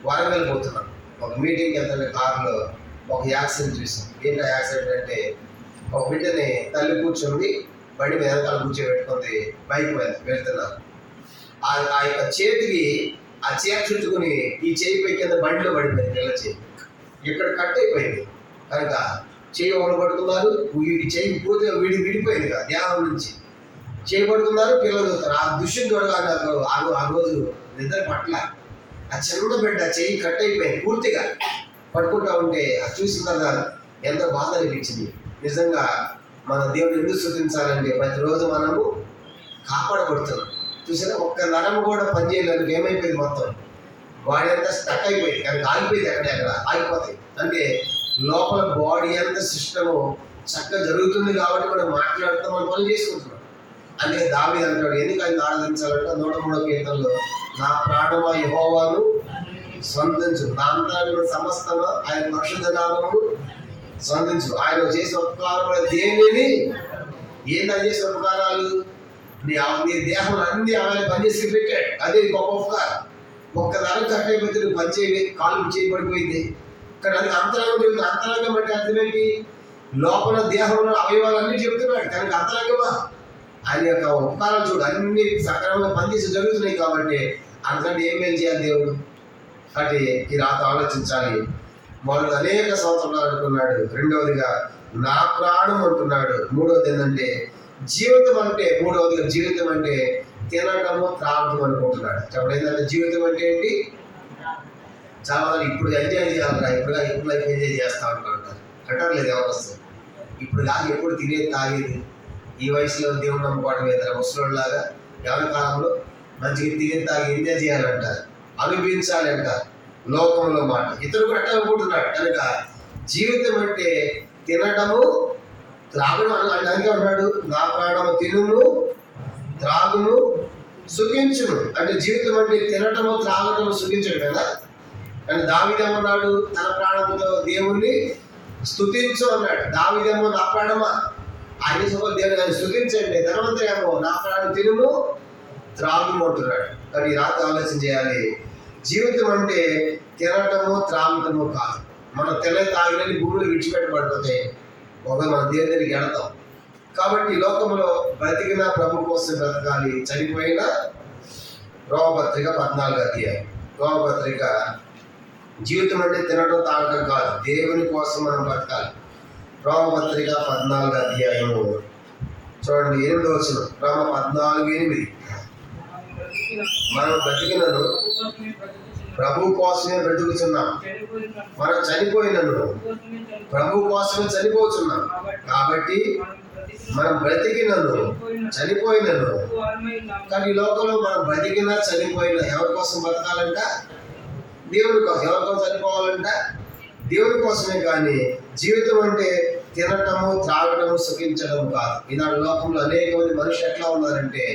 వరంగల్ పోతున్నాం, ఒక మీటింగ్కి వెళ్తుంటే కారులో ఒక యాక్సిడెంట్ చూసాం. ఏంటి యాక్సిడెంట్ అంటే, ఒక బిడ్డని తల్లి కూర్చుంది, బండి మీద వెనకాల కూర్చోబెట్టుకుంది, బైక్ మీద వెళ్తున్నారు. ఆ యొక్క చేతికి ఆ చీర చుట్టుకుని ఈ చేయి పై కింద బండిలో పడిపోయింది. పిల్ల చేయి ఇక్కడ కట్ అయిపోయింది. కనుక చేయి ఒకరు పడుతున్నారు, వీడి చేయి పూర్తిగా విడిపోయింది కదా దేహం నుంచి. చేయి పడుతున్నారు, పిల్లలు చూస్తారు. ఆ దృశ్యం చూడగానే ఆ రోజు నిద్ర పట్ల. ఆ చిన్న బిడ్డ చేయి కట్ అయిపోయింది పూర్తిగా. పట్టుకుంటా ఉంటే అది చూసిన కదా ఎంతో బాధ అనిపించింది. నిజంగా మన దేవుడు ఎందుకు స్తుతించాలంటే ప్రతిరోజు మనము కాపాడబడుతున్నాం. చూసినా ఒక్క నరం కూడా పనిచేయడానికి ఏమైపోయింది, మొత్తం బాడీ అంతా స్టక్ అయిపోయింది. కానీ ఆగిపోయింది, ఎక్కడ ఆగిపోతాయి. అంటే లోపల బాడీ అంతా సిస్టము చక్కగా జరుగుతుంది కాబట్టి మనం మాట్లాడుతాం, మనం పనులు చేసుకుంటున్నాం. అందుకే దావీదు అంటాడు, ఎందుకు ఆయన ఆరాధించాలంటే 103వ కీర్తనలో, నా ప్రాణమా యెహోవాను స్వంతించు, నా అంతరంగ సమస్తమా ఆయన పరిశుద్ధ నామమును స్వంతించు. ఆయన చేసే ఉపకారముల దేనిని ఏందని చేసే ఉపకారాలు? నీ దేహంలో అన్ని ఆయన పనిచేసి పెట్టాడు. అదే గొప్ప ఉపకారం. ఒక్క దాని కట్ అయిపోతే నువ్వు పని చేయి, కాలు చేయబడిపోయింది. కానీ అది అంతరంగం. అంతరంగం అంటే అర్థమేంటి? లోపల దేహంలో అవయవాలన్నీ చెబుతున్నాడు. కనుక అంతరంగమా ఆయన యొక్క ఉపకారాలు చూడు, అన్ని సక్రమంగా పనిచేసి జరుగుతున్నాయి. కాబట్టి అందుకంటే ఏం మేలు చేయాలి దేవుడు? కాబట్టి ఈ రాత ఆలోచించాలి. మొదటి అనేక సంవత్సరాలు అనుకున్నాడు. రెండవదిగా నా ప్రాణం అంటున్నాడు. మూడవది ఏంటంటే జీవితం అంటే, మూడవదిగా జీవితం అంటే తినడము త్రాగడం అనుకుంటున్నాడు. చెప్పండి ఏంటంటే జీవితం అంటే ఏంటి? చాలా మంది ఇప్పుడు ఎంజాయ్ చేయాలరా, ఇప్పుడు లైఫ్ ఎంజాయ్ చేస్తా ఉంటారు. అంటారు లేదు ఎవరు వస్తారు. ఇప్పుడు కాదు ఎప్పుడు తినేది తాగేది. ఈ వయసులో దేవుడు నమ్ముకోవడం ఇతర ముసలోళ్ళలాగా ఎవరి కాలంలో మంచిగా తినేది తాగి ఎంజాయ్ చేయాలంటారు, అనుభవించాలి అంటారు లోకంలో మాట. ఇతరుడు కూడా అట్లా అనుకుంటున్నాడు. కనుక జీవితం అంటే తినడము త్రాగడం అని అందుకే ఉన్నాడు, నా ప్రాణము తినుము త్రాగుము సుఖించును. అంటే జీవితం అంటే తినటము త్రాగటము సుఖించడు కదా. కానీ దావీదేమన్నాడు, తన ప్రాణముతో దేవుణ్ణి స్తుతించు అన్నాడు. దావీదేమో నా ప్రాణమా ఆయన దేవుని స్తుతించండి, ధనవంతుడేమో నా ప్రాణం తినుము త్రాగుము అంటున్నాడు. కానీ రాత్రి ఆలోచన చేయాలి, జీవితం అంటే తినటము త్రాగటము కాదు. మనం తిన తాగినని భూములు విడిచిపెట్టబడిపోతాయి, ఒక మన దేవుని దగ్గరికి వెళతాం. కాబట్టి లోకంలో బ్రతికిన ప్రభు కోసం బ్రతకాలి, చనిపోయిన రోమపత్రిక 14వ అధ్యాయం. రోమపత్రిక జీవితం అంటే తినడం తాగడం కాదు, దేవుని కోసం మనం బ్రతకాలి. రోమపత్రిక 14వ అధ్యాయము చూడండి 8వ వచనం. రోమ 14:8 మనం బ్రతికినను ప్రభు కోసమే బ్రతుకుతున్నాం, మనం చనిపోయినను ప్రభు కోసమే చనిపోతున్నాం. కాబట్టి మనం బ్రతికినను చనిపోయినను, కానీ లోకంలో మనం బ్రతికినా చనిపోయినా ఎవరి కోసం బ్రతకాలంట? దేవుని కోసం. ఎవరి కోసం చనిపోవాలంట? దేవుని కోసమే. కానీ జీవితం అంటే తినటము త్రాగటము సుఖించడం కాదు. ఈనాడు లోకంలో అనేక మంది మనుషులు ఎట్లా ఉన్నారంటే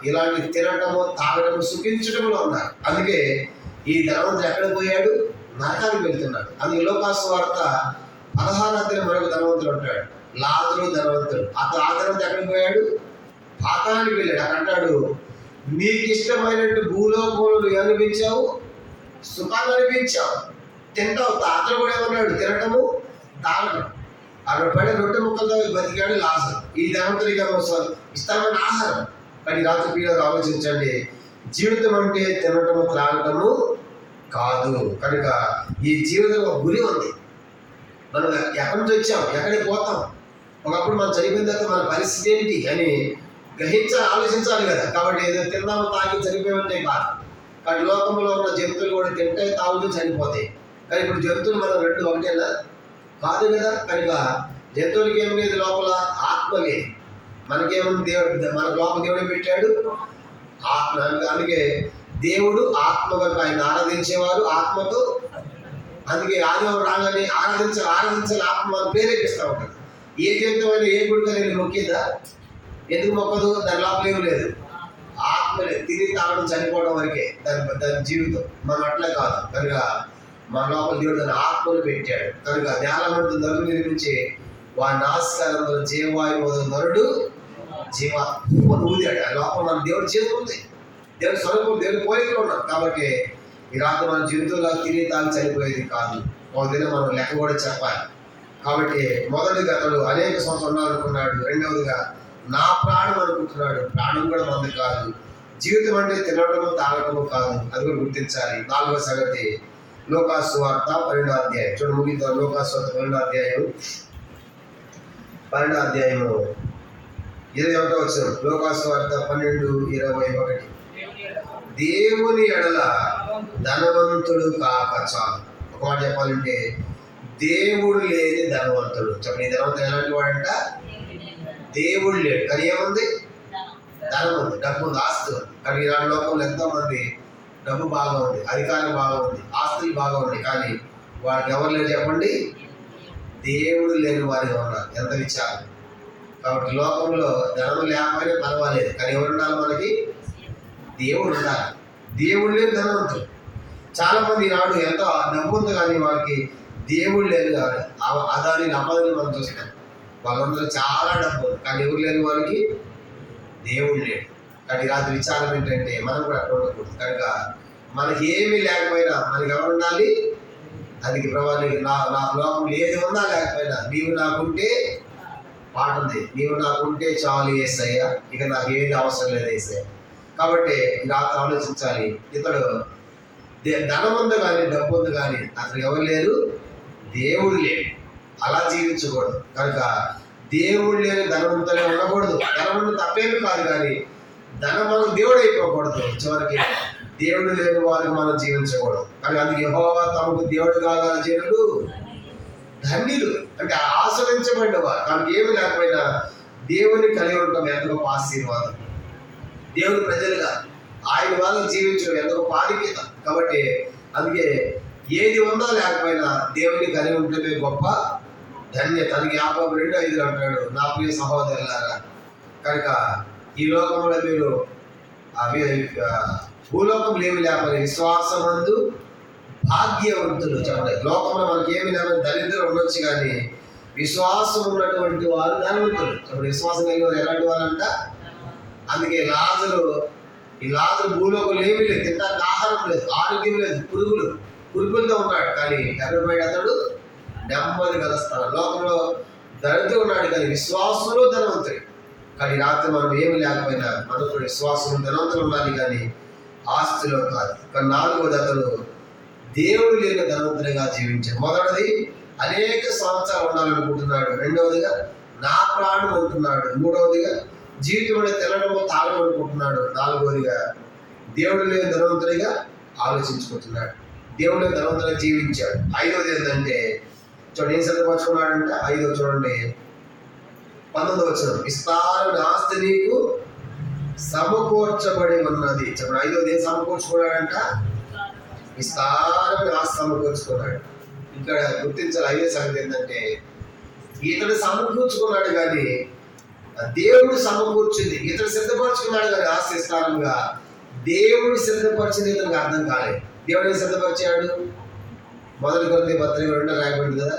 ఇలాంటి తినటము తాగటము సుఖించడంలో ఉన్నారు. అందుకే ఈ ధనవంతుడు ఎక్కడ పోయాడు? నరకానికి వెళ్తున్నాడు. అందుకే లోకాసు వార్త 16వ అధ్యాయం మరొక ధనవంతుడు ఉంటాడు, లాజరు ధనవంతుడు. ఆ ధనవంతుడు ఎక్కడికి పోయాడు? పాతాళానికి వెళ్ళాడు. అక్కడ అంటాడు, నీకు ఇష్టమైనట్టు భూలోకంలో అనిపించావు, సుఖాన్ని అనిపించావు, తింటావు. అతను కూడా ఏమన్నాడు? తినటము తాగటం. అక్కడ పడే రొట్టె ముక్కలతో బతికాడు లాజరు. ఈ ధనవంతుడికి ఇష్టమైన ఆహారం. కానీ రాత్రి పిల్లలు ఆలోచించండి, జీవితం అంటే తినటము త్రాగటము కాదు. కనుక ఈ జీవితంలో గురి ఉంది. మనం ఎక్కడి నుంచి వచ్చాం, ఎక్కడికి పోతాం, ఒకప్పుడు మనం చనిపోయిన తర్వాత మన పరిస్థితి ఏంటి అని గ్రహించాలి, ఆలోచించాలి కదా. కాబట్టి ఏదో తిందాము తాగి చనిపోయామంటే కాదు. కానీ లోకంలో ఉన్న జంతువులు కూడా తింటే తాగుతూ చనిపోతాయి. కానీ ఇప్పుడు జంతువులు మనం రెండు ఒకటేనా? కాదు కదా. కనుక జంతువులకి ఏం లేదు, లోపల ఆత్మ లేదు. మనకేముంది? దేవుడు మన లోపల దేవుడే పెట్టాడు ఆత్మ. అందుకే దేవుడు ఆత్మ కనుక ఆయన ఆరాధించేవారు ఆత్మతో. అందుకే ఆదివారం రాగానే ఆరాధించాలి ఆత్మ మనం ప్రేరేపిస్తూ ఉంటాడు. ఏ జంతువు ఏ గుడిగా నేను మొక్కిందా? ఎందుకు మొక్కదు? దాని లోపల ఏమి లేదు, ఆత్మ లేదు. తిని తాగడం చనిపోవడం వరకే దాని జీవితం. మనం అట్లే కాదు. కనుక మన లోపల దేవుడు దాని ఆత్మను పెట్టాడు. కనుక నేలమంటూ నరుడు నిర్మించి వారి నాస్కారంలో జీవవాయువు నరుడు జీవాత్మను ఊదాడు. ఆ లోపల మన దేవుడు జీవం ఉంది, దేవుడి స్వరూపం, దేవుడి పోలికలు ఉన్నాం. కాబట్టి ఈ రాత్రి మన జంతువులా తిని తాగి చనిపోయేది కాదు. ఒక దినం మనం లెక్క కూడా చెప్పాలి. కాబట్టి మొదటిగా అతడు అనేక సంవత్సరాలు ఉండాలనుకున్నాడు. రెండవదిగా నా ప్రాణం అనుకుంటున్నాడు. ప్రాణం కూడా మంది కాదు. జీవితం అంటే తినడము తాగడము కాదు, అది కూడా గుర్తించాలి. 4వ సంగతి లోకాసు వార్త 12వ అధ్యాయం చూడు, ముగిద్దాం. లోకాసు వార్త 12వ అధ్యాయం 21వ వచనం. లోకాసు వార్త 12:21. దేవుని ఎడల ధనవంతుడు కాక చాలు. ఒక మాట చెప్పాలంటే దేవుడు లేని ధనవంతుడు. చెప్పండి, ధనవంతుడు ఎలాంటి వాడంట? దేవుడు లేడు కానీ ఏముంది? ధనం ఉంది, డబ్బు ఉంది, ఆస్తి ఉంది. కానీ ఇలాంటి లోకంలో ఎంతో మంది డబ్బు బాగా ఉంది, అధికారం బాగా ఉంది, ఆస్తులు బాగా ఉన్నాయి, కానీ వాడికి ఎవరు లేరు చెప్పండి? దేవుడు లేని వారిగా ఉన్నారు. ఎంత విచారం. కాబట్టి లోకంలో ధనం లేకపోయినా పర్వాలేదు, కానీ ఎవరు ఉండాలి? మనకి దేవుడు ఉండాలి. దేవుడు లేని ధనవంతులు చాలా మంది నాడు ఎంతో డబ్బు ఉంది కానీ వాళ్ళకి దేవుడు లేని కాదు. అదాని అపదని మనం చూస్తాం. వాళ్ళందరూ చాలా డబ్బు కానీ ఎవరు లేని వారికి దేవుడు లేడు. కానీ రాత్రి విచారం ఏంటంటే మనం కూడా అక్కడ ఉండకూడదు. కనుక మనకి ఏమీ లేకపోయినా మనకి ఎవరు ఉండాలి? అది ప్రభావం. నా లోకంలో ఏది ఉన్నా లేకపోయినా నీవు నాకుంటే పాట ఉంది, నీవు నాకుంటే చాలు యేసయ్యా, ఇక నాకు ఏది అవసరం లేదు యేసయ్యా. కాబట్టి రాత్రి ఆలోచించాలి. ఇతడు ధనం ఉంది కానీ డబ్బు ఉంది కానీ అతను ఎవరు లేరు? దేవుడు లేడు. అలా జీవించకూడదు. కనుక దేవుడు లేని ధనవంతులే ఉండకూడదు. ధనవంతులు తప్పేమి కాదు, కానీ ధనం మనం దేవుడు అయిపోకూడదు. చివరికి దేవుడు లేని వారికి మనం జీవించకూడదు. కానీ అందుకు యెహోవా తమకు దేవుడు కాగల జనులు ధన్యులు అంటే ఆశ్రయించబడిన వారు. కాబట్టి ఏమి లేకపోయినా దేవుని కలిగి ఉండటం ఎంత గొప్ప ఆశీర్వాదం. దేవుని ప్రజలుగా ఆయన వాళ్ళు జీవించడం ఎంత గొప్ప ఆధిక్యత. కాబట్టి అందుకే ఏది ఉందో లేకపోయినా దేవుని కలిగి ఉండటమే గొప్ప ధన్యత. అందుకే యాకోబు 2:5 అంటాడు, నా ప్రియ సహోదరులారా, కనుక ఈ లోకంలో మీరు భూలోకంలో ఏమి లేకపోయినా విశ్వాసమందు భాగ్యవంతులు. చెప్పండి, లోకంలో మనకి ఏమి లేకపోతే దరిద్రం ఉండొచ్చు, కానీ విశ్వాసం ఉన్నటువంటి వారు ధనవంతులు. చెప్పండి, విశ్వాసం కలిగిన వారు ఎలాంటి వాళ్ళంట? అందుకే ఈ లాజరు భూలోకంలో ఏమీ లేదు, తింటానికి ఆహారం లేదు, ఆరోగ్యం లేదు, పురుగులతో ఉన్నాడు. కానీ ఎర్రబడి అతడు నెమ్మది కలుస్తాడు. లోకంలో దరిద్రం ఉన్నాడు, కానీ విశ్వాసంలో ధనవంతుడు. కానీ రాత్రి మనం ఏమి లేకపోయినా మనకు విశ్వాసం ధనవంతులు ఉండాలి, కానీ ఆస్తిలో కాదు. కానీ 4వది, అతడు దేవుడు లేని ధనవంతుడిగా జీవించాడు. మొదటిది అనేక సంవత్సరాలు ఉండాలనుకుంటున్నాడు. 2వదిగా నా ప్రాణం అంటున్నాడు. 3వదిగా జీవితం అంటే తినడం తాగడం అనుకుంటున్నాడు. 4వదిగా దేవుడు లేని ధనవంతుడిగా ఆలోచించుకుంటున్నాడు. దేవుడు లేని ధనవంతుడిగా జీవించాడు. 5వది ఏంటంటే చూడండి ఏం సిద్ధపరచుకున్నాడంటే 5వ చూడండి 19వ విస్తారమైన ఆస్తి నీకు సమకూర్చబడి ఉన్నది. చెప్పండి, 5వది ఏం సమకూర్చుకున్నాడంట? విస్తారమైన ఆస్తి సమకూర్చుకున్నాడు. ఇక్కడ గుర్తించాలి 5వ సంగతి ఏంటంటే ఇతడు సమకూర్చుకున్నాడు, కానీ దేవుడు సమకూర్చింది. ఇతడు సిద్ధపరచుకున్నాడు, కానీ ఆస్తి విస్తారంగా దేవుడు సిద్ధపరిచింది ఇతనికి అర్థం కాలేదు. దేవుడిని సిద్ధపరిచాడు. 1 కొరింథీ పత్రిక 2 రాయబడింది కదా,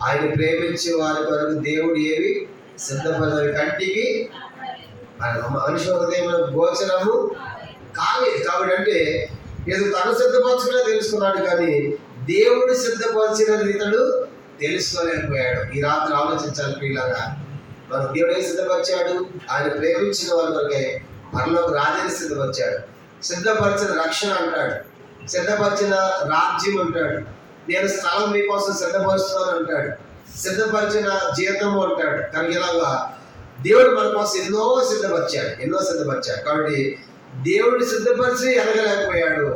ఆయన ప్రేమించే వారి కొరకు దేవుడు ఏవి సిద్ధపరిచిన కంటికి మనిషి హృదయంలో గోచరము కాలేదు. కాబట్టి అంటే ఏదో తను సిద్ధపరచుకునే తెలుసుకున్నాడు, కానీ దేవుడు సిద్ధపరిచినది ఇతడు తెలుసుకోలేకపోయాడు. ఈ రాత్రి ఆలోచించాలి ప్రియులారా, మన దేవుడు ఏం సిద్ధపరిచాడు? ఆయన ప్రేమించిన వారి కొరకే పరలోక రాజ్యాన్ని సిద్ధపరిచాడు. సిద్ధపరిచిన రక్షణ అంటాడు, సిద్ధపరిచిన రాజ్యం అంటాడు, నేను స్థలం మీకోసం సిద్ధపరుస్తున్నాను అంటాడు, సిద్ధపరిచిన జీతము అంటాడు. కానీ ఇలాగా దేవుడు మన కోసం ఎన్నో సిద్ధపరిచాడు. కాబట్టి దేవుడు సిద్ధపరిచి ఎనగలేకపోయాడు,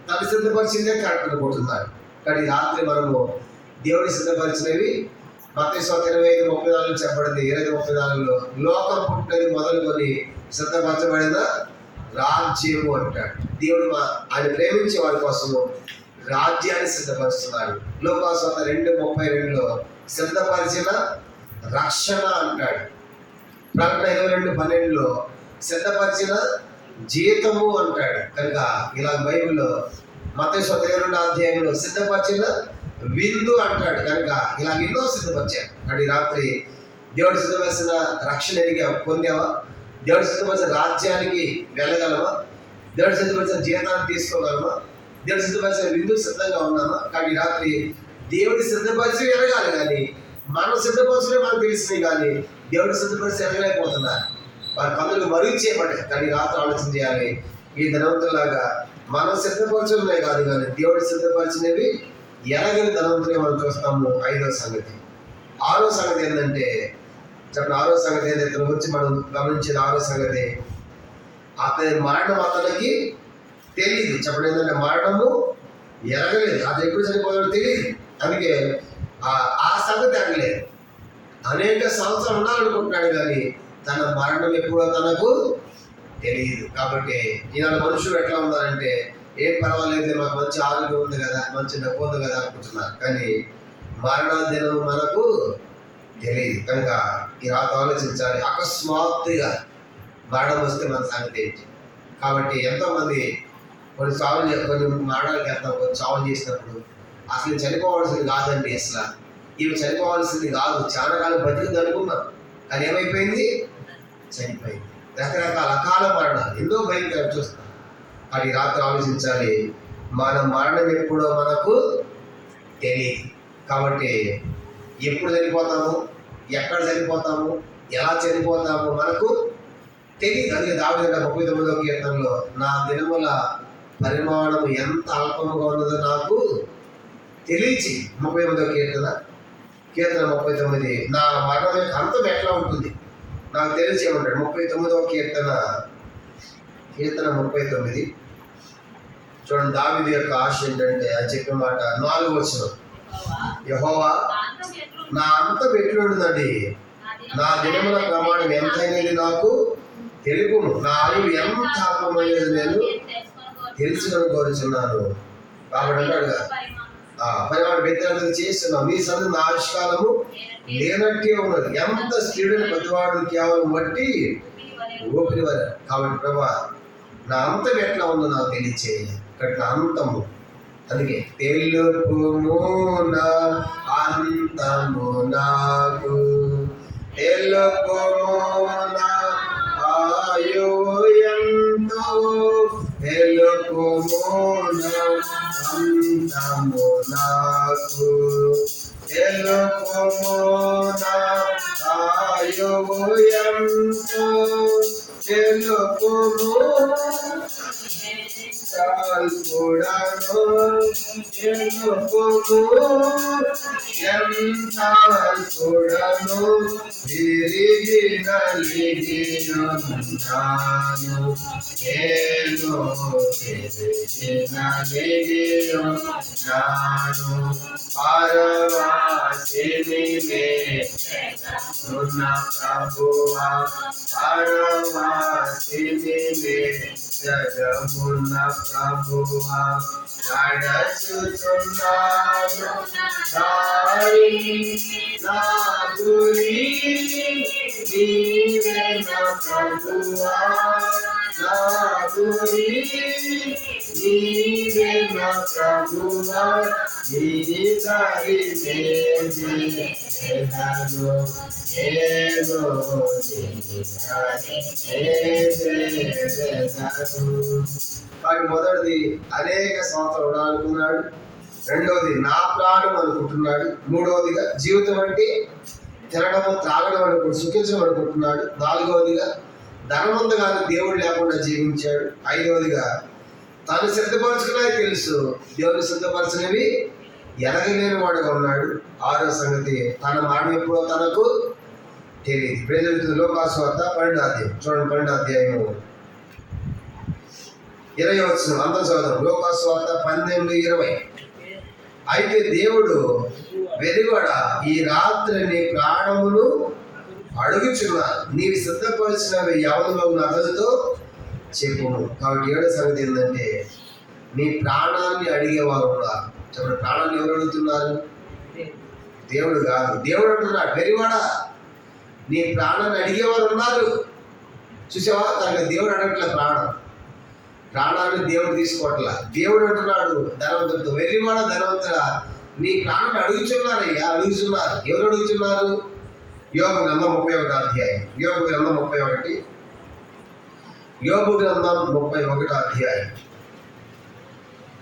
తను సిద్ధపరిచిందే కరెక్ట్ అనుకుంటున్నాడు. కానీ రాత్రి మనము దేవుడు సిద్ధపరిచినవి మత్తయి 25:34 చెప్పబడింది. 20:34లో లోకం పుట్టినది మొదలుకొని సిద్ధపరచబడిన రాజ్యము అంటాడు. దేవుడు ఆయన ప్రేమించే వారి కోసము రాజ్యాన్ని సిద్ధపరుస్తున్నాడు. లోకాసువార్త 2:32లో సిద్ధపరిచిన రక్షణ అంటాడు. ప్రకటన 22:12లో సిద్ధపరిచిన జీతము అంటాడు. కనుక ఇలా బైబిల్లో మత్తయి 22 సిద్ధపరిచిన విందు అంటాడు. కనుక ఇలా ఎన్నో సిద్ధపరిచాడు. కానీ రాత్రి దేవుడు సిద్ధపరిచిన రక్షణ పొందావా? దేవుడు సిద్ధపరిచిన రాజ్యానికి వెళ్ళగలమా? దేవుడు సిద్ధపరిచిన జీతాన్ని తీసుకోగలమా? దేవుడు సిద్ధపరిచిన విందుకు సిద్ధంగా ఉన్నామా? కానీ రాత్రి దేవుడు సిద్ధపరిచి ఎరగాలి, కానీ మనం సిద్ధపరిచిన మనకు తెలిసినాయి, కానీ దేవుడు సిద్ధపరిచి ఎరగలేకపోతున్నారు. వారి పనులు మరుగుచేయబడ్డాయి. కానీ రాత్రి ఆలోచన చేయాలి, ఈ ధనవంతులాగా మనం సిద్ధపరచుకునే కాదు, కానీ దేవుడు సిద్ధపరిచినవి ఎలాగని ధనవంతులే మనం చూస్తాము. 5వ సంగతి. 6వ సంగతి ఏంటంటే చెప్పండి, 6వ సంగతి ఏంటంటే ఇతని గురించి మనం గమనించిన 6వ సంగతి, అతని మరణం అతనికి తెలియదు. చెప్పండి, ఏంటంటే మరణము ఎరగలేదు, అతను ఎప్పుడు చనిపోయాడో తెలియదు. అందుకే ఆ సంగతి ఎరగలేదు. అనేక సంవత్సరాలు ఉండాలనుకుంటున్నాడు, కానీ తన మరణం ఎప్పుడో తనకు తెలియదు. కాబట్టి ఈనాడు మనుషులు ఎట్లా ఉన్నారంటే ఏం పర్వాలేదు, మాకు మంచి ఆరోగ్యం ఉంది కదా, మంచి డబ్బు ఉంది కదా అనుకుంటున్నారు, కానీ మరణ దినం మనకు తెలియదు. కనుక ఈ రాత్రి ఆలోచించాలి, అకస్మాత్తుగా మరణం వస్తే మన సంగతి ఏంటి? కాబట్టి ఎంతోమంది కొన్ని మరణాలకు వెళ్తాం, కొన్ని చావులు చేసినప్పుడు అసలు చనిపోవాల్సింది కాదండి, అసలు ఇవి చనిపోవాల్సింది కాదు, చాలా కాలం బతికింది అనుకున్నాం, కానీ ఏమైపోయింది? చనిపోయింది. రకరకాల అకాల మరణాలు ఎన్నో భయంకరం చూస్తాం. అది రాత్రి ఆలోచించాలి, మన మరణం ఎప్పుడో మనకు తెలియదు. కాబట్టి ఎప్పుడు చనిపోతాము, ఎక్కడ చనిపోతాము, ఎలా చనిపోతాము మనకు తెలియదు. అందుకే దావీదు 39వ కీర్తనలో నా దినముల పరిమాణం ఎంత అల్పముగా ఉన్నదో నాకు తెలియచి. 38వ కీర్తన 39, నా మరణం యొక్క అంతం ఎట్లా ఉంటుంది నాకు తెలిసి ఏమంటాడు. 39వ కీర్తన 39 చూడండి, దావీదు యొక్క ఆశ ఏంటంటే అది చెప్పే మాట 4వ వచనం. యెహోవా నా అంతం ఎట్లుంటుందండి, నా దినముల ప్రమాణం ఎంతైనది నాకు తెలుపుము, నా ఆయువు ఎంత అల్పమైనది నేను తెలుసుకొని కోరుచున్నాను. కాబట్టి అంటాడుగా పరిమాణం పెద్దలంతా చేస్తున్నాం, మీ సన్నిధి నా ఆయుష్కాలము లేనట్టే ఉన్నది, ఎంత స్త్రీడుని ప్రతివాడు కేవలం బట్టి ఊపిరి వారు. కాబట్టి ప్రభా నా అంతం ఎట్లా ఉందో నాకు తెలియచేయ. ఇక్కడ నా అంతము, అందుకే తెలుపుము నా అంతము నాకు, తెలుపుము నా ఆయువు ఎంతో, తెలుపుము నా అంతము నాకు, తెలుపుము నా ఆయువు ఎంతో, తెలుపుము కూడాను, తెలుపుము ఎంత కూడాను, తిరిగి నలిగియున్నాను నేను, తిరిగి నలిగియున్నాను పరవాసిని ఉన్న ప్రభువా, పరవాసిని జగమున్న ప్రభువా, నడచుచున్నాను దారి నా గురి నీవే నా ప్రభువా, నా గురి నీవే నా ప్రభువా, నీ దారి నేను ఏదో వాటి మొదటిది అనేక సంవత్సరాలు ఉండాలనుకున్నాడు, రెండవది నా ప్రాణం అనుకుంటున్నాడు, మూడవదిగా జీవితం అంటే తినడం త్రాగడం అనుకుంటు సుఖించడం అనుకుంటున్నాడు, నాలుగవదిగా ధనవంతగానే దేవుడు లేకుండా జీవించాడు, ఐదవదిగా తను సిద్ధపరచుకున్నది తెలుసు, దేవుని సిద్ధపరచనివి ఎనగలేని వాడుగా ఉన్నాడు, ఆరో సంగతి తన మాట ఎప్పుడో తనకు తెలియదు. ప్రజలు లోకాసు వార్త 12వ అధ్యాయం చూడండి, 12వ అధ్యాయము 20 వచనం అందరూ చదువుదాం. లోకాసు వార్త 12:20. అయితే దేవుడు వెలువడ ఈ రాత్రి నీ ప్రాణమును అడుగుచున్నారు, నీవు సిద్ధపరిచినవి ఎవరిలో నగదుతో చెప్పుము. కాబట్టి ఏడో సంగతి ఏంటంటే నీ ప్రాణాన్ని అడిగేవారు ఉన్నారు. చెప్పండి, ప్రాణాన్ని ఎవరు అడుగుతున్నారు? దేవుడు కాదు, దేవుడు అంటున్నాడు వెలువడ నీ ప్రాణాన్ని అడిగేవారు ఉన్నారు. చూసావా, తనకు దేవుడు అడగట్లే ప్రాణాన్ని దేవుడు తీసుకోవట్లా. దేవుడు అంటున్నాడు ధనవంతుడితో, వెర్రివాడ ధనవంతుడా నీ ప్రాణాన్ని అడుగుతున్నారు. ఎవరు అడుగుతున్నారు? యోబు గ్రంథం 31వ అధ్యాయం, యోబు గ్రంథం 31, యోబు గ్రంథం 31వ అధ్యాయం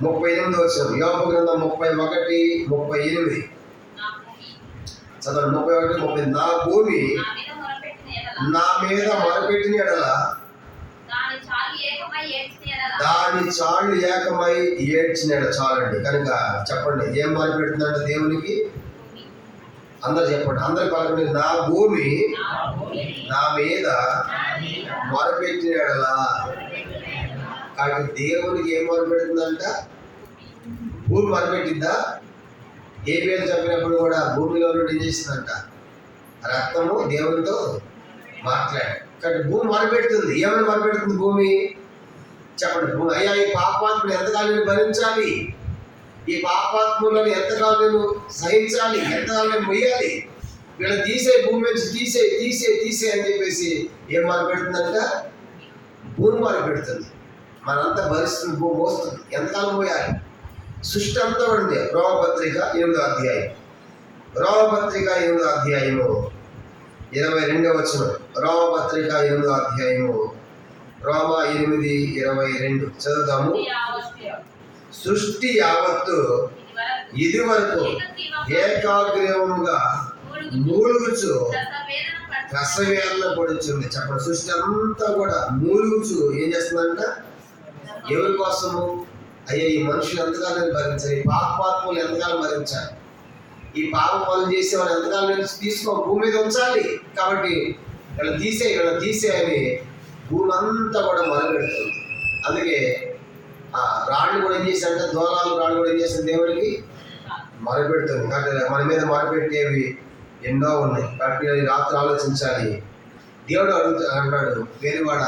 38వ వచనం. యోబు గ్రంథం 31, 38 చదవండి. 31, 30. నా భూమి నా మీద మొరపెట్టిన ఎడల దాని చాళ్ళు ఏకమై ఏడ్చిన చాలండి. కనుక చెప్పండి, ఏం మొరపెడుతుందంటే దేవునికి? అందరు చెప్పండి, అందరు పలకండి. నా భూమి నా మీద మొరపెట్టిన ఎడల. కాబట్టి దేవునికి ఏం మొరపెడుతుందంట? భూమి మొరపెట్టిద్దా? ఏ పేరు చెప్పినప్పుడు కూడా భూమిలో నుండి ఏం చేసిందంట? రక్తము దేవునితో మాట్లాడు. కాబట్టి భూమి మొరపెడుతుంది. ఏమైనా మొరపెడుతుంది భూమి? చెప్పండి. భూమి, అయ్యా ఈ పాపాత్మను ఎంతకాలం నేను భరించాలి, ఈ పాపాత్ములను ఎంతకాలం నేను సహించాలి, ఎంతకాలం నేను మొయ్యాలి, వీళ్ళని తీసే భూమి నుంచి తీసే అని చెప్పేసి ఏం మొరపెడుతుందంట? భూమి మొరపెడుతుంది. మనంతా భరిస్తుంది, భూమి మోస్తుంది, ఎంతకాలం పోయాలి. సృష్టి అంతా ఉంది. రోమపత్రిక 8వ అధ్యాయం, రోమపత్రిక 8వ అధ్యాయము 22వ వచనం. రోమపత్రిక 8వ అధ్యాయము రోమ 8:22 చదువుతాము. సృష్టి యావత్తు ఇది వరకు ఏకాగ్రముగా మూలుగుచు రసవేదన పడుచుంది. చెప్పండి, సృష్టి అంతా కూడా మూలుగుచు ఏం చేస్తుందంట? ఎవరి కోసము? అయ్యా ఈ మనుషులు ఎంతకాలం భరించాలి, ఈ పాపాత్మలు ఎంతకాలం భరించాలి, ఈ పాప పనులు చేసే వాళ్ళు ఎంతకాలం తీసుకో భూమి మీద ఉంచాలి. కాబట్టి వీళ్ళని తీసే అని భూమి అంతా కూడా మొదలుపెడుతుంది. అందుకే రాళ్ళు కూడా ఏం చేశారంటే, దూరాలు రాళ్ళు కూడా ఏం చేస్తుంది? దేవుడికి మొరపెడుతుంది. కాబట్టి మన మీద మొరపెట్టేవి ఎన్నో ఉన్నాయి. కాబట్టి ఈ రాత్రి ఆలోచించాలి. దేవుడు అన్నాడు, వేరువాడ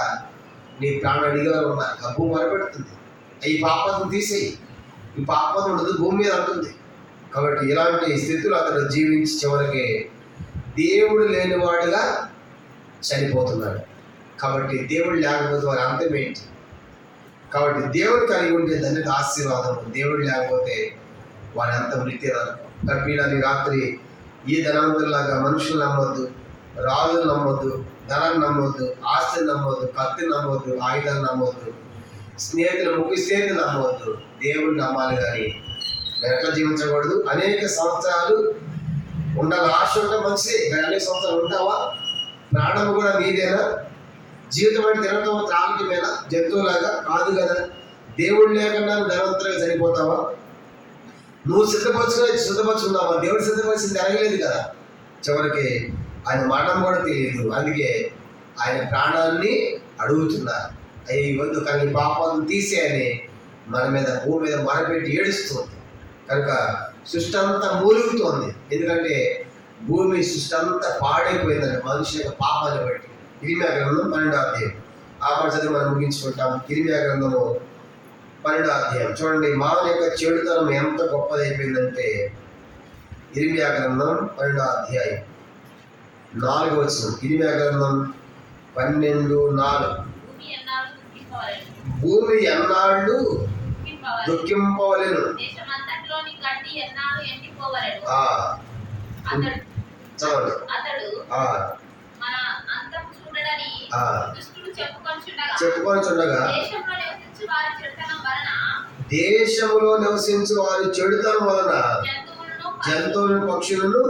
నీ ప్రాణం అడిగా ఉన్నా భూమి మొరపెడుతుంది, ఈ పాపను తీసేయి, ఈ పాపం ఉండదు భూమి మీద అంటుంది. కాబట్టి ఇలాంటి స్థితిలో అతడు జీవించి చివరికి దేవుడు లేనివాడుగా చనిపోతున్నాడు. కాబట్టి దేవుడు లేకపోతే వారి అంతం ఏంటి? కాబట్టి దేవుడు కలిగి ఉంటే దానికి ఆశీర్వాదం, దేవుడు లేకపోతే వారి అంతం నిత్యదానం. కాబట్టి రాత్రి ఈ ధనవంతులాగా మనుషులు నమ్మొద్దు, రాజులు నమ్మొద్దు, ధనాన్ని నమ్మొద్దు, ఆస్తిని నమ్మొద్దు, కత్తిని నమ్మొద్దు, ఆయుధాన్ని నమ్మొద్దు, ముఖ్య స్నేహితులు నమ్మవద్దు. దేవుడిని నమ్మాలి. కానీ ఎట్లా జీవించకూడదు? అనేక సంవత్సరాలు ఉండాలి. ఆశ ఉంటే మంచిదే, కానీ అనేక సంవత్సరాలు ఉంటావా? ప్రాణం కూడా నీదేనా? జీవితం అంటే తినటం త్రాగటమేనా? జంతువులాగా కాదు కదా. దేవుడు లేకుండా ధనవంతులుగా చనిపోతావా? నువ్వు సిద్ధపరచుకున్నావా? దేవుడు సిద్ధపరిచింది జరగలేదు కదా. చివరికి ఆయన మరణం కూడా తెలియదు, అందుకే ఆయన ప్రాణాన్ని అడుగుతున్నారు. అయ్యి వద్దు, కానీ పాపాలను తీసేయని మన మీద భూమి మీద మొరపెట్టి ఏడుస్తుంది. కనుక సృష్టి అంతా మూలుగుతోంది. ఎందుకంటే భూమి సృష్టి అంతా పాడైపోయిందండి మనుషుల యొక్క పాపాన్ని బట్టి. ఇరిమియా గ్రంథం 12వ అధ్యాయం ఆ పరిస్థితి మనం ముగించుకుంటాం. ఇరిమియా గ్రంథము 12వ అధ్యాయం చూడండి. మానవుని యొక్క చెడుతనం ఎంత గొప్పదైపోయిందంటే, ఇరిమియా గ్రంథం 12వ అధ్యాయం 4వ వచనం. ఇరిమియా గ్రంథం 12:4. భూమి ఎన్నాళ్ళు దుఃఖింపవలెను, చెప్పుకొనిచుండగా దేశములో నివసించు వారి చెడుతనం వలన జంతువులను పక్షులను.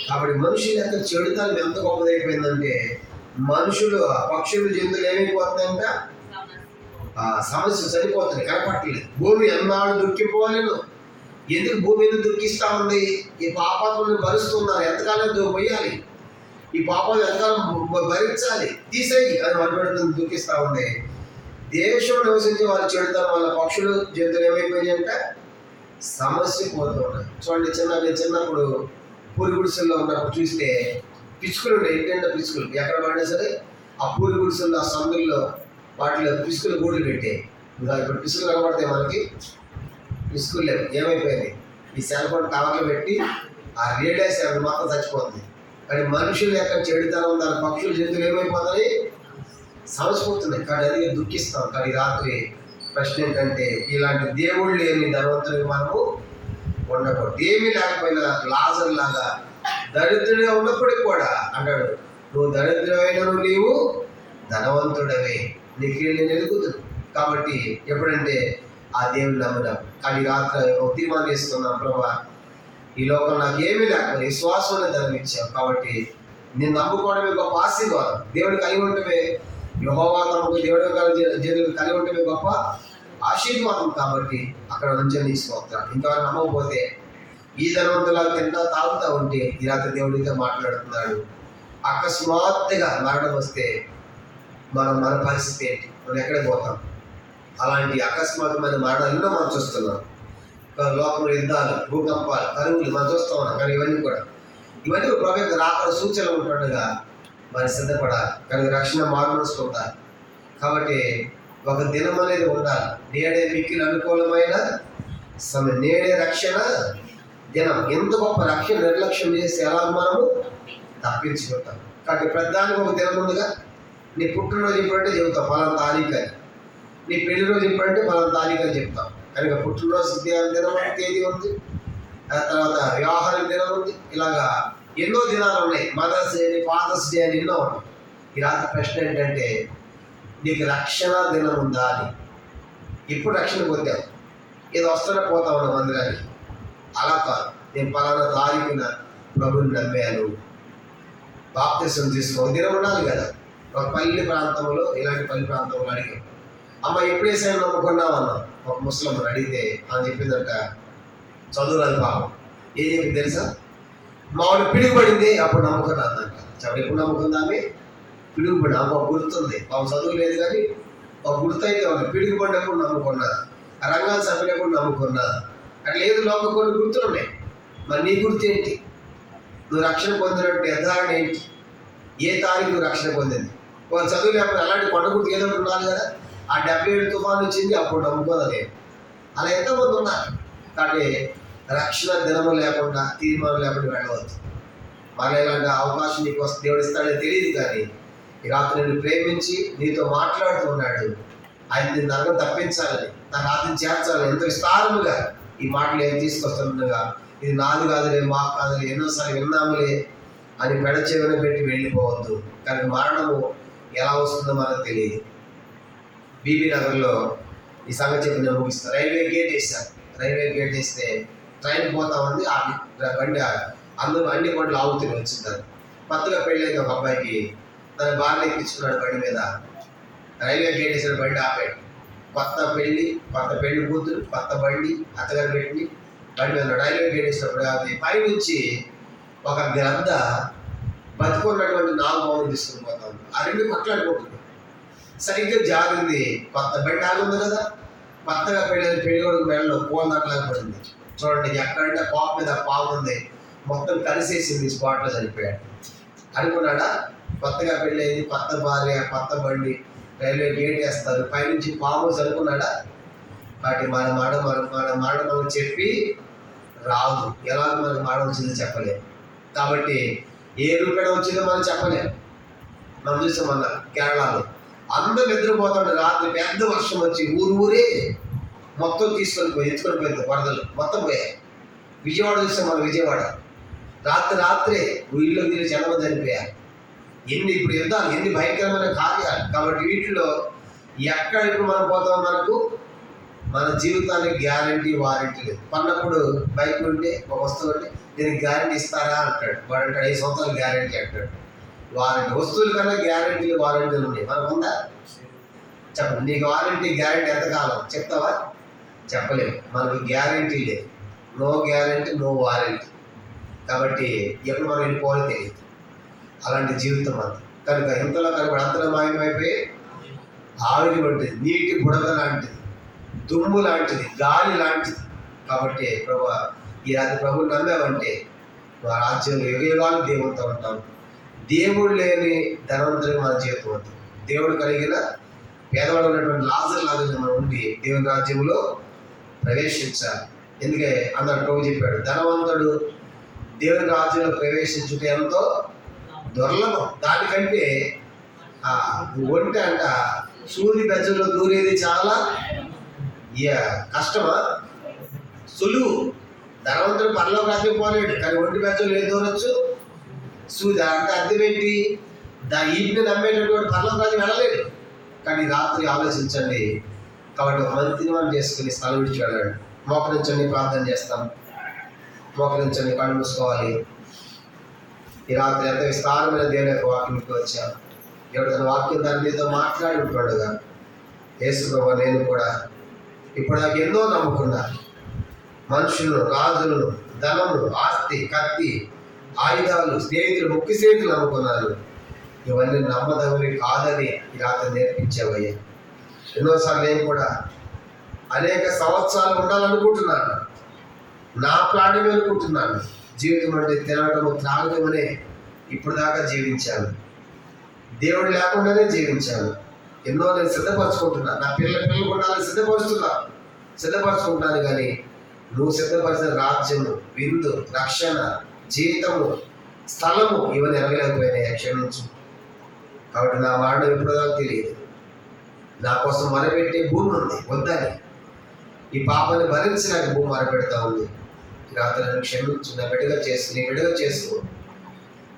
కాబట్టి మనుషుల యొక్క చెడుతనం ఎంత గొప్పదైపోయిందంటే, మనుషులు పక్షులు జంతువులు ఏమైపోతుందంట? సమస్య సరిపోతుంది, కనపట్టలేదు. భూమి ఎన్నాళ్ళు దుఃఖిపోలేను. ఎందుకు భూమి ఎందుకు దుఃఖిస్తూ ఉంది? ఈ పాపాలను భరిస్తున్నారు. ఎంతకాలం పోయాలి? ఈ పాపాలు ఎంతకాలం భరించాలి? తీసేయి అని మనపెడుతుంది, దుఃఖిస్తూ ఉంది. దేశం నివసించే వారి చెడుతనం వల్ల పక్షులు జంతువులు ఏమైపోయాయంట? సమస్య పోతూ ఉన్నాయి. చూడండి, నేను చిన్నప్పుడు పూరి గుడిసెల్లో ఉన్నప్పుడు చూస్తే పిచ్చుకలు ఉండే, ఏంటంటే పిచ్చుకలు ఎక్కడ పడినా సరే ఆ పూరి గుడిసెల్లో, ఆ సందుల్లో వాటిలో పిచ్చుకలు గూడులు పెట్టాయి. ఇంకా ఇప్పుడు పిచ్చుకలు కనబడతాయి మనకి, పిచ్చుకలు లేవు. ఏమైపోయింది? ఈ సెల్ ఫోన్ టవర్లు పెట్టి ఆ రేడియేషన్ అవి మొత్తం చచ్చిపోతుంది. కానీ మనుషుల యొక్క చెడుతనం దాని పక్షులు జంతువులు ఏమైపోతాయి? సమసిపోతున్నాయి. కానీ అది దుఃఖిస్తాం. కానీ రాత్రి ప్రశ్న ఏంటంటే, ఇలాంటి దేవుళ్ళు లేని ధనవంతులు మనము ఉండకూడదు. ఏమీ లేకపోయినా లాజర్ లాగా దరిద్రుడిగా ఉన్నప్పటికి కూడా అంటాడు, నువ్వు దరిద్రమైనను నీవు ధనవంతుడవే, నీకు నేను ఎదుగుతుంది. కాబట్టి ఎప్పుడంటే ఆ దేవుని నమ్మడం. కానీ రాత్రి ఒక తీర్మానం చేస్తున్నాం, ప్రభా ఈ లోకం నాకు ఏమీ లేకపోతే విశ్వాసం ధనం ఇచ్చావు, కాబట్టి నేను నమ్ముకోవడమే గొప్ప ఆశీర్వాదం. దేవుడు కలిగి ఉండటమే, యెహోవా నమ్మకం దేవుడు కలిగి ఉండటమే గొప్ప ఆశీర్వాదం. కాబట్టి అక్కడ నుంచి నీ స్తోత్రం. ఇంకా నమ్మకపోతే ఈ ధనవంతులా తింటా తాగుతూ ఉంటే ఈ రాత్రి దేవుడితో మాట్లాడుతున్నాడు. అకస్మాత్తుగా మరణం వస్తే మన పరిస్థితి ఏంటి? మనం ఎక్కడికి పోతాం? అలాంటి అకస్మాత్తుమైన మరణాలు ఎన్నో మనం చూస్తున్నాం. లోకంలో యుద్ధాలు, భూకంపాలు, కరువులు మనం చూస్తూ ఉన్నాం. కానీ ఇవన్నీ ప్రభు యొక్క రాకడ సూచనలు ఉంటుండగా మరి సిద్ధపడాలి. కానీ రక్షణ మార్మనసులు ఉంటారు. కాబట్టి ఒక దినం అనేది ఉండాలి. నేడే మిక్కిలి అనుకూలమైన సమయం, నేడే రక్షణ దినం. ఎంత గొప్ప రక్షణ నిర్లక్ష్యం చేసి ఎలా మనము తప్పించుకుంటాం. కాబట్టి ప్రతిదానికి ఒక దినం ఉందిగా. నీ పుట్టినరోజు ఇప్పుడంటే చెబుతాం పలానా తారీఖు అని, నీ పెళ్లి రోజు ఇప్పుడంటే పలానా తారీఖు అని చెప్తాం. కనుక పుట్టినరోజు దినం అంటే తేదీ ఉంది, ఆ తర్వాత వ్యవహారం దినం ఉంది. ఇలాగా ఎన్నో దినాలు ఉన్నాయి. మదర్స్ డే అని, ఫాదర్స్ డే అని ఎన్నో ఉన్నాయి. ఈ రాత్రి ప్రశ్న ఏంటంటే, నీకు రక్షణ దినం ఉందా అని. ఇప్పుడు రక్షణ పొందావు, ఏదో వస్తూనే పోతా ఉన్నావు మందిరానికి. అలా కాదు, నేను పలానా తారీఖున ప్రభుని నమ్మాను, బాప్తిసం తీసుకో దినం ఉండాలి కదా. ఒక పల్లి ప్రాంతంలో, ఇలాంటి పల్లి ప్రాంతంలో అడిగాం, అమ్మ ఎప్పుడు వేసాను నమ్ముకున్నావు అన్నాం. ఒక ముస్లిం అడిగితే అని చెప్పిందంట, చదువురాదు పాపం. ఏం చెప్పింది తెలుసా? మామూలు పిడుగుపడింది అప్పుడు నమ్ముకున్నాదంట. చెప్పండి, ఎప్పుడు నమ్ముకుందామే? పిడుగుపడి ఒక గుర్తుంది. పాపం చదువు లేదు కానీ ఒక గుర్తు అయితే ఉంది. పిడుగుపడినప్పుడు నమ్ముకున్నా, రంగాలు చంపినప్పుడు నమ్ముకున్నా. అట్లా లేదు, లోపల కొన్ని గుర్తులు ఉన్నాయి. మరి నీ గుర్తు ఏంటి? నువ్వు రక్షణ పొందినట్టు నిర్ధారణ ఏంటి? ఏ తారీఖు నువ్వు రక్షణ పొందింది? వాళ్ళు చదువు లేకపోతే అలాంటి కొండ గుర్తు ఏదో ఒకటి ఉండాలి కదా. ఆ 77 తుఫాను వచ్చింది, అప్పుడు నమ్ముకోదలే. అలా ఎంతోమంది ఉన్నారు. కానీ రక్షణ దినము లేకుండా, తీర్మానం లేకుండా వెళ్ళవద్దు. మళ్ళీ ఇలాంటి అవకాశం నీకు వస్తే దేవుడు ఇస్తాడని తెలియదు, కానీ ఈ రాత్రి నేను ప్రేమించి నీతో మాట్లాడుతూ ఉన్నాడు. ఆయన నిన్ను నరకం తప్పించాలని, నా రాత్రి చేర్చాలని ఎంతో విస్తారముగా ఈ మాటలు ఏం తీసుకొస్తుండగా, ఇది నాది కాదులే, మాకు కాదులే, ఎన్నోసార్లు విన్నాములే అని పెడచెవిన పెట్టి వెళ్ళిపోవద్దు. కానీ మరణము ఎలా వస్తుందో మనకు తెలియదు. బీబీ నగర్లో ఈ సంగతి చెప్పి నేను ముగిస్తాను. రైల్వే గేట్ వేసాను. రైల్వే గేట్ వేస్తే ట్రైన్ పోతా ఉంది. ఆ బండి అందరూ అన్ని బండ్లు ఆగుతూనే వచ్చింటారు. కొత్తగా పెళ్ళైన ఒక అబ్బాయికి తన భార్య ఎక్కించుకున్నాడు బండి మీద. రైల్వే గేట్ వేసిన బండి ఆపాడు. కొత్త పెళ్లి కూతురు, కొత్త బండి, అత్తగారు పెట్టి బండి మీద రైల్వే గేట్ వేసినప్పుడు అది పైనుంచి ఒక గ్రద్ద బతుకున్నటువంటి 4 పాములు తీసుకుని పోతా ఉంది. ఆ రెండు కొట్లాడుకుంటుంది. సరిగ్గా జారింది. కొత్త బండి ఆగుంది కదా, కొత్తగా పెళ్లి కొడుకు మెడలో పూల దాటలాగా పడింది. చూడండి, ఎక్కడంటే పాము మీద పాము ఉంది, మొత్తం కలిసేసింది. స్పాట్లో చనిపోయాడు. అనుకున్నాడా? కొత్తగా పెళ్ళయింది, కొత్త భార్య, కొత్త బండి, రైల్వే గేట్ వేస్తారు, పైనుంచి పాము అనుకున్నాడా? వాటి మన మనం చెప్పి రాదు. ఎలా మనకు మాట వచ్చిందో చెప్పలేము. కాబట్టి ఏ రూపాయలు వచ్చిందో మనం చెప్పలేము. మనం చూసామన్న కేరళలో అందరూ నిద్రపోతాడు. రాత్రి పెద్ద వర్షం వచ్చి ఊరే మొత్తం ఎత్తుకొని పోయింది. వరదలు మొత్తం పోయాయి. విజయవాడ చూసాం మనం. విజయవాడ రాత్రే ఇల్లు తిరిగి చాలా మంది చనిపోయారు. ఇప్పుడు యుద్ధాలు, ఎన్ని భయంకరమైన కార్యాలు. కాబట్టి వీటిలో ఎక్కడ ఇప్పుడు మనం పోతాం, మనకు మన జీవితానికి గ్యారంటీ వారంటీ లేదు. కొన్నప్పుడు బైక్ ఉంటే, ఒక వస్తువు ఉంటే దీనికి గ్యారంటీ ఇస్తారా అంటాడు. వాడు అంటాడు 5 సంవత్సరాలు గ్యారంటీ అంటాడు. వారంటీ వస్తువుల కన్నా గ్యారంటీలు వారంటీలు ఉన్నాయి. మనకు ఉందా? చెప్పండి, నీకు వారంటీ గ్యారంటీ ఎంతకాలం చెప్తావా? చెప్పలేము. మనకు గ్యారంటీ లేదు. No guarantee, no warranty. కాబట్టి ఎప్పుడు మనం వెళ్ళిపోవాలో తెలియదు. అలాంటి జీవితం అంత కనుక ఇంతలో కనుక అంతలో మాయమైపోయి ఆవిరి వంటిది, నీటి బుడగ లాంటిది, దుమ్ము లాంటిది, గాలి లాంటిది. కాబట్టి ఈ రాత్రి ప్రభువుని నమ్మావంటే మా రాజ్యంలో యుగయుగాలు దేవుడితో ఉంటాం. దేవుడు లేని ధనవంతుడికి మన జీవితం ఉంటుంది. దేవుడు కలిగిన పేదవాడు ఉన్నటువంటి లాజర్ లాగా మనం ఉండి దేవుని రాజ్యంలో ప్రవేశించాలి. ఎందుకే అందరు ప్రభు చెప్పాడు, ధనవంతుడు దేవుని రాజ్యంలో ప్రవేశించుట ఎంతో దుర్లభం. దానికంటే ఒంటి అంట సూర్యుడి బెజ్జంలో దూరేది చాలా కష్టమా, సులువు. ధనవంతుడు పనిలో రాకపోలేడు, కానీ ఒంటి బెజ్జంలో ఏది దూరొచ్చు? సూర్యుడు. అంటే అర్థం ఏంటి? ఈటిని నమ్మేటటువంటి పనిలో రాజు వెళ్ళలేడు. కానీ రాత్రి ఆలోచించండి. కాబట్టి ఒక మంచి తీర్మానం చేసుకుని స్థలం విడిచి వెళ్ళండి. మోకరించండి, ప్రార్థన చేస్తాం. మోకరించండి, కళ్ళు మూసుకోవాలి. ఈ రాత్రి ఎంత విస్తారమైన దేవుని యొక్క వాక్యంకి వచ్చాం. ఎవరు తన వాక్యం దాని మీతో మాట్లాడి ఉంటుండగా, యేసు ప్రభువా, నేను కూడా ఇప్పుడు నాకు ఎన్నో నమ్ముకున్నా. మనుషులను, రాజులను, ధనము, ఆస్తి, కత్తి, ఆయుధాలు, స్నేహితులు, ముఖ్య స్నేహితులు నమ్ముకున్నాను. ఇవన్నీ నమ్మదగినవి కాదని ఈ రాత్రి నేర్పించావయ్యా. ఎన్నోసార్లు నేను కూడా అనేక సంవత్సరాలు ఉండాలనుకుంటున్నాను. నా ప్రాణమే అనుకుంటున్నాను. జీవితం అంటే తినడము, త్రాగడం అనే ఇప్పుడు దాకా జీవించాను. దేవుడు లేకుండానే జీవించాను. ఎన్నో నేను సిద్ధపరచుకుంటున్నాను. నా పిల్లలు ఉండాలని సిద్ధపరచుకుంటున్నాను. కానీ నువ్వు సిద్ధపరిచిన రాజ్యము, విందు, రక్షణ, జీవితము, స్థలము ఇవన్నీ ఎరగలేకపోయినాయి. క్షమించు. కాబట్టి నా మరణం ఇప్పుడు దాకా తెలియదు. నా కోసం మరపెట్టే భూమి ఉంది, వద్దని. ఈ పాపాన్ని భరించడానికి భూమి మరపెడతా ఉంది. రాత్రి నన్ను క్షమించు, నీ బిడ్డగా చేసుకో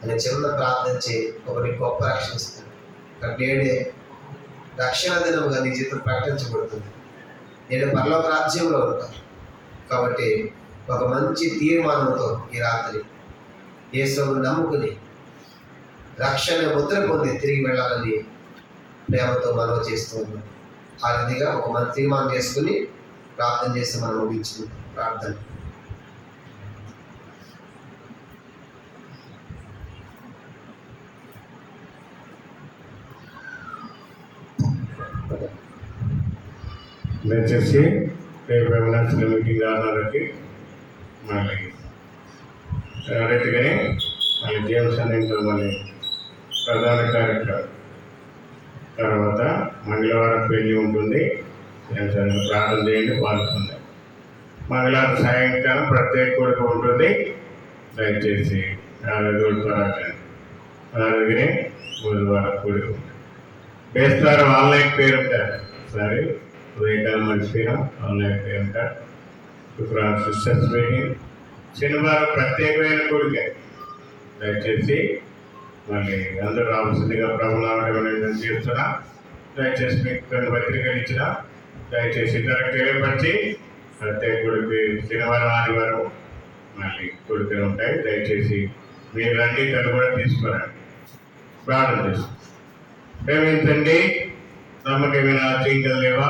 అని చిన్న ప్రార్థన చేయి. ఒకరి గొప్ప రక్షణ ఇస్తాను. నేడే రక్షణ దినముగా నీ జీవితం ప్రకటించబడుతుంది. నేను పరలోక రాజ్యంలో ఉంటాను. కాబట్టి ఒక మంచి తీర్మానంతో ఈ రాత్రి యేసుని నమ్ముకుని రక్షణ ముద్ర పొంది తిరిగి వెళ్ళాలని ప్రేమతో మనవి చేస్తూ ఉన్నాం. ఆ విధిగా ఒక మంచి తీర్మానం చేసుకుని ప్రార్థన చేసి మనం ముగించుకుంటాం. ప్రార్థన. దయచేసి రేపు నర్సుల మీటింగ్ 6:30కి మళ్ళీ రైతుగానే మళ్ళీ జేమ్స్ అన్నింటిలో మళ్ళీ ప్రధాన కార్యక్రమం. తర్వాత మంగళవారం పెళ్లి ఉంటుంది. జేమ్స్ అన్ని ప్రార్థన చేయండి, పాల్గొంది. మంగళవారం సాయంకాలం ప్రత్యేక కూడిక ఉంటుంది. దయచేసి అలాగే బుధవారం కూడిక ఉంటుంది. బేస్తారం ఆన్లైన్ పేరు ఉంటారు. సరే ఉదయకాలం మర్చిపోయినా ఆన్లైన్ పేరు ఉంటారు. శుక్రవారం సిస్టర్స్ మీటింగ్, శనివారం ప్రత్యేకమైన కూడిక. దయచేసి మళ్ళీ అందరూ రావాల్సిందిగా ప్రభుత్వం చేస్తున్నా. దయచేసి మీకు కొన్ని పత్రికలు ఇచ్చిన దయచేసి ఇతరులకు తెలియపరిచి ప్రత్యేక కూడికి శనివారం ఆదివారం మళ్ళీ కూడికలు ఉంటాయి. దయచేసి మీరు రండి, తను కూడా తీసుకురండి. ప్రార్థన చేస్తాం. ప్రేమించండి, నమ్మకమైన చింతలు లేవా